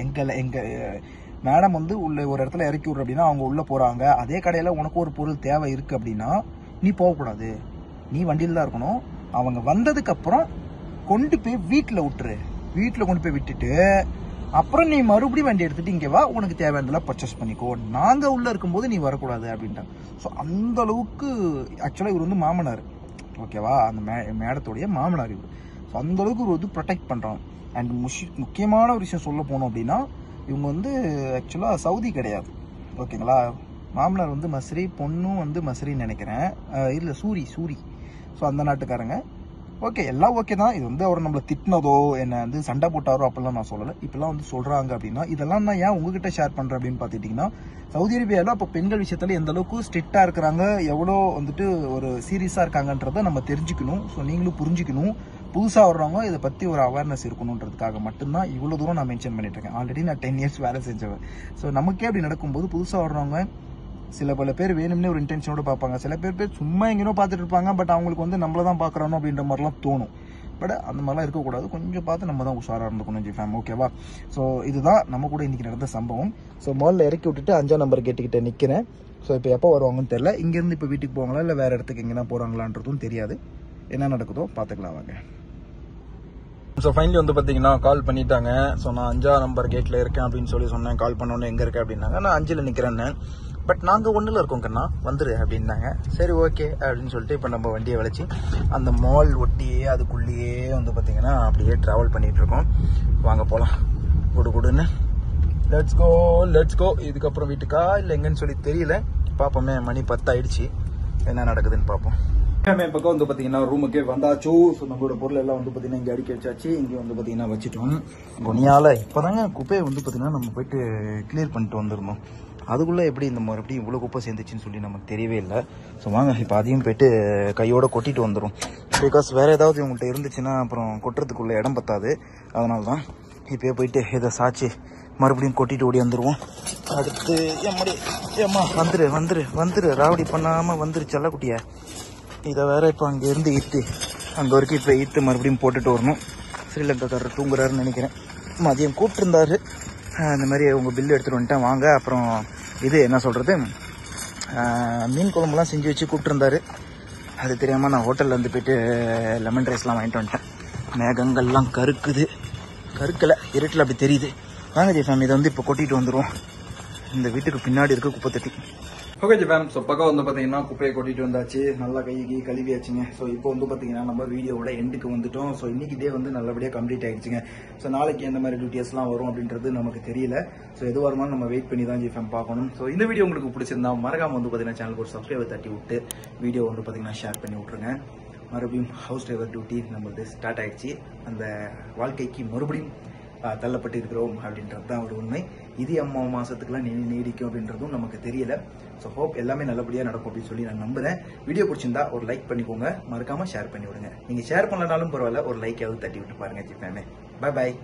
[SPEAKER 2] எங்க மேடம் வந்து உள்ள ஒரு இடத்துல இறக்கி விட்ற அப்படின்னா அவங்க உள்ள போறாங்க, அதே கடையில உனக்கு ஒரு பொருள் தேவை இருக்கு அப்படின்னா நீ போகக்கூடாது, நீ வண்டியில் தான் இருக்கணும். அவங்க வந்ததுக்கு அப்புறம் கொண்டு போய் வீட்டில் விட்டுரு, வீட்டில் கொண்டு போய் விட்டுட்டு அப்புறம் நீ மறுபடியும் வண்டி எடுத்துட்டு இங்கே வா, உனக்கு தேவையானதெல்லாம் பர்ச்சேஸ் பண்ணிக்கோ, நாங்க உள்ள இருக்கும்போது நீ வரக்கூடாது அப்படின்ட்டாங்க. ஸோ அந்த அளவுக்கு ஆக்சுவலாக இவர் வந்து மாமனார், ஓகேவா, அந்த மேடத்துடைய மாமனார் இவர். ஸோ அந்த அளவுக்கு இவர் வந்து ப்ரொடெக்ட் பண்றாங்க. அண்ட் முக்கியமான ஒரு விஷயம் சொல்ல போனோம் அப்படின்னா, இவங்க வந்து ஆக்சுவலாக சவுதி கிடையாது, ஓகேங்களா. மாமனார் வந்து மஸ்ரி, பொண்ணும் வந்து மஸ்ரின்னு நினைக்கிறேன், இல்லை சூரி. ஸோ அந்த நாட்டுக்காரங்க. ஓகே, எல்லாம் ஓகே தான். இது வந்து அவர் நம்மளை திட்டினதோ என்ன வந்து சண்டை போட்டாரோ அப்பெல்லாம் நான் சொல்லலை. இப்பெல்லாம் வந்து சொல்றாங்க அப்படின்னா இதெல்லாம் நான் ஏன் உங்ககிட்ட ஷேர் பண்றேன் அப்படின்னு பார்த்துட்டீங்கன்னா, சவுதி அரேபியாவில் அப்போ பெண்கள் விஷயத்துல எந்த அளவுக்கு ஸ்ட்ரிக்டா இருக்கிறாங்க, எவ்வளோ வந்துட்டு ஒரு சீரியஸா இருக்காங்கன்றதை நம்ம தெரிஞ்சுக்கணும். ஸோ நீங்களும் புரிஞ்சுக்கணும். புதுசாக வர்றவங்க இதை பற்றி ஒரு அவேர்னஸ் இருக்கணுன்றதுக்காக மட்டும்தான் இவ்வளோ தூரம் நான் மென்ஷன் பண்ணிட்டு இருக்கேன். ஆல்ரெடி நான் 10 இயர்ஸ் வேலை செஞ்சவன். ஸோ நமக்கே அப்படி நடக்கும்போது புதுசாக வர்றவங்க சில பல பேர் வேணும்னே ஒரு இன்டென்ஷனோட பார்ப்பாங்க, சில பேர் சும்மா எங்கேயோ பார்த்துட்டு இருப்பாங்க. பட் அவங்களுக்கு வந்து நம்மள தான் பார்க்குறானோ அப்படின்ற மாதிரிலாம் தோணும். பட் அந்த மாதிரிலாம் இருக்கக்கூடாது, கொஞ்சம் பார்த்து நம்ம தான் உஷாராக இருந்துக்கணும் ஜி ஃபேம், ஓகேவா. ஸோ இதுதான் நம்ம கூட இன்னைக்கு நடந்த சம்பவம். ஸோ மாலில் இறக்கி விட்டுட்டு 5ஆம் நம்பர் கேட்டுக்கிட்ட நிற்கிறேன். ஸோ இப்போ எப்போ வருவாங்கன்னு தெரியல, இங்கேருந்து இப்போ வீட்டுக்கு போவாங்களா இல்லை வேறு இடத்துக்கு எங்கன்னா போகிறாங்களான்றதும் தெரியாது. என்ன நடக்குதோ பார்த்துக்கலாம் வாங்க. ஸோ ஃபைனலி வந்து பார்த்தீங்கன்னா கால் பண்ணிட்டாங்க. ஸோ நான் 5ஆம் நம்பர் கேட்டில் இருக்கேன் அப்படின்னு சொன்னேன். கால் பண்ணோன்னே எங்கே இருக்கேன் அப்படின்னாங்க. நான் 5ல் நிற்கிறேன்னு. பட் நாங்கள் 1ல் இருக்கோம் கண்ணா, வந்துரு அப்படின்னாங்க. சரி ஓகே அப்படின்னு சொல்லிட்டு இப்போ நம்ம வண்டியை வளைச்சி அந்த மால் ஒட்டியே அதுக்குள்ளேயே வந்து பார்த்தீங்கன்னா அப்படியே ட்ராவல் பண்ணிட்டு இருக்கோம். வாங்க போகலாம் குடுன்னு. Let's go. இதுக்கப்புறம் வீட்டுக்கா இல்லை எங்கன்னு சொல்லி தெரியல, பார்ப்போமே. மணி 10 ஆயிடுச்சு, என்ன நடக்குதுன்னு பார்ப்போம். பக்கம் வந்து பார்த்தீங்கன்னா ரூமுக்கே வந்தாச்சு. ஸோ நம்மளோட பொருள் எல்லாம் வந்து பார்த்தீங்கன்னா இங்கே அடுக்கி வச்சாச்சு. இங்கே வந்து பார்த்தீங்கன்னா வச்சுட்டோம். குனியால் இப்போதாங்க குப்பையை வந்து பார்த்தீங்கன்னா நம்ம போயிட்டு கிளியர் பண்ணிட்டு வந்துருந்தோம். அதுக்குள்ளே எப்படி இந்த மாதிரி எப்படி இவ்வளோ குப்பை சேர்ந்துச்சுன்னு சொல்லி நமக்கு தெரியவே இல்லை. ஸோ வாங்க இப்போ அதையும் போயிட்டு கையோட கொட்டிட்டு வந்துடும். பிகாஸ் வேறு ஏதாவது இவங்கள்ட்ட இருந்துச்சுன்னா அப்புறம் கொட்டுறதுக்குள்ள இடம் பத்தாது. அதனால தான் இப்போயே போயிட்டு இதை சாய்ச்சி மறுபடியும் கொட்டிட்டு ஓடி வந்துடுவோம். அடுத்து ஏம்மா வந்துரு ராவடி பண்ணாமல் வந்துரு செல்லக்குட்டிய. இதை வேற இப்போ அங்கேருந்து அங்கே வரைக்கும் இப்போ மறுபடியும் போட்டுட்டு வரணும். ஸ்ரீலங்காக்காரர் தூங்குறாருன்னு நினைக்கிறேன். மதியம் கூப்பிட்டுருந்தாரு, இந்த மாதிரி உங்கள் பில்லு எடுத்துகிட்டு வந்துட்டேன் வாங்க. அப்புறம் இது என்ன சொல்கிறது, மீன் குழம்புலாம் செஞ்சு வச்சு கூப்பிட்டுருந்தாரு. அது தெரியாமல் நான் ஹோட்டலில் இருந்து போயிட்டு லெமன் ரைஸ்லாம் வாங்கிட்டு வந்துட்டேன். மேகங்கள்லாம் கருக்கலை, இருட்டில் அப்படி தெரியுது. வாங்க ஜி ஃபேம், இதை வந்து இப்போ கொட்டிட்டு வந்துடுவோம். இந்த வீட்டுக்கு பின்னாடி இருக்க குப்பை தட்டி. ஓகே ஜி ஃபேம், ஸோ பக்கம் வந்து பார்த்தீங்கன்னா குப்பையை கொட்டிட்டு வந்தாச்சு, நல்லா கழுவியாச்சுங்க. ஸோ இப்போ வந்து பார்த்தீங்கன்னா நம்ம வீடியோவோட எண்டுக்கு வந்துட்டோம். ஸோ இன்னைக்கு டே வந்து நல்லபடியாக கம்ப்ளீட் ஆயிடுச்சுங்க. ஸோ நாளைக்கு எந்த மாதிரி டியூட்டிஸ்லாம் வரும் அப்படின்றது நமக்கு தெரியல. ஸோ எதுவாக இருந்தாலும் நம்ம வெயிட் பண்ணி தான் ஜி ஃபேம் பார்க்கணும். ஸோ இந்த வீடியோ உங்களுக்கு பிடிச்சிருந்தா மறக்காம வந்து பார்த்தீங்கன்னா சேனலுக்கு ஒரு சப்ஸ்கிரைபர் தட்டி விட்டு வீடியோ வந்து பார்த்தீங்கன்னா ஷேர் பண்ணி விட்ருங்க. மறுபடியும் ஹவுஸ் டிரைவர் டியூட்டி நம்மளுக்கு ஸ்டார்ட் ஆயிடுச்சு. அந்த வாழ்க்கைக்கு மறுபடியும் தள்ளப்பட்டு இருக்கிறோம் அப்படின்றது தான் ஒரு உண்மை. இது அம்மா மாசத்துக்குலாம் நீடிக்கும் அப்படின்றதும் நமக்கு தெரியல. ஸோ ஹோப் எல்லாமே நல்லபடியாக நடக்கும் அப்படின்னு சொல்லி நான் நம்புறேன். வீடியோ பிடிச்சிருந்தா ஒரு லைக் பண்ணிக்கோங்க, மறக்காம ஷேர் பண்ணி விடுங்க. நீங்க ஷேர் பண்ணலனாலும் பரவாயில்ல, ஒரு லைக்காவது தட்டி விட்டு பாருங்க ஜிஃபேமே. Bye bye.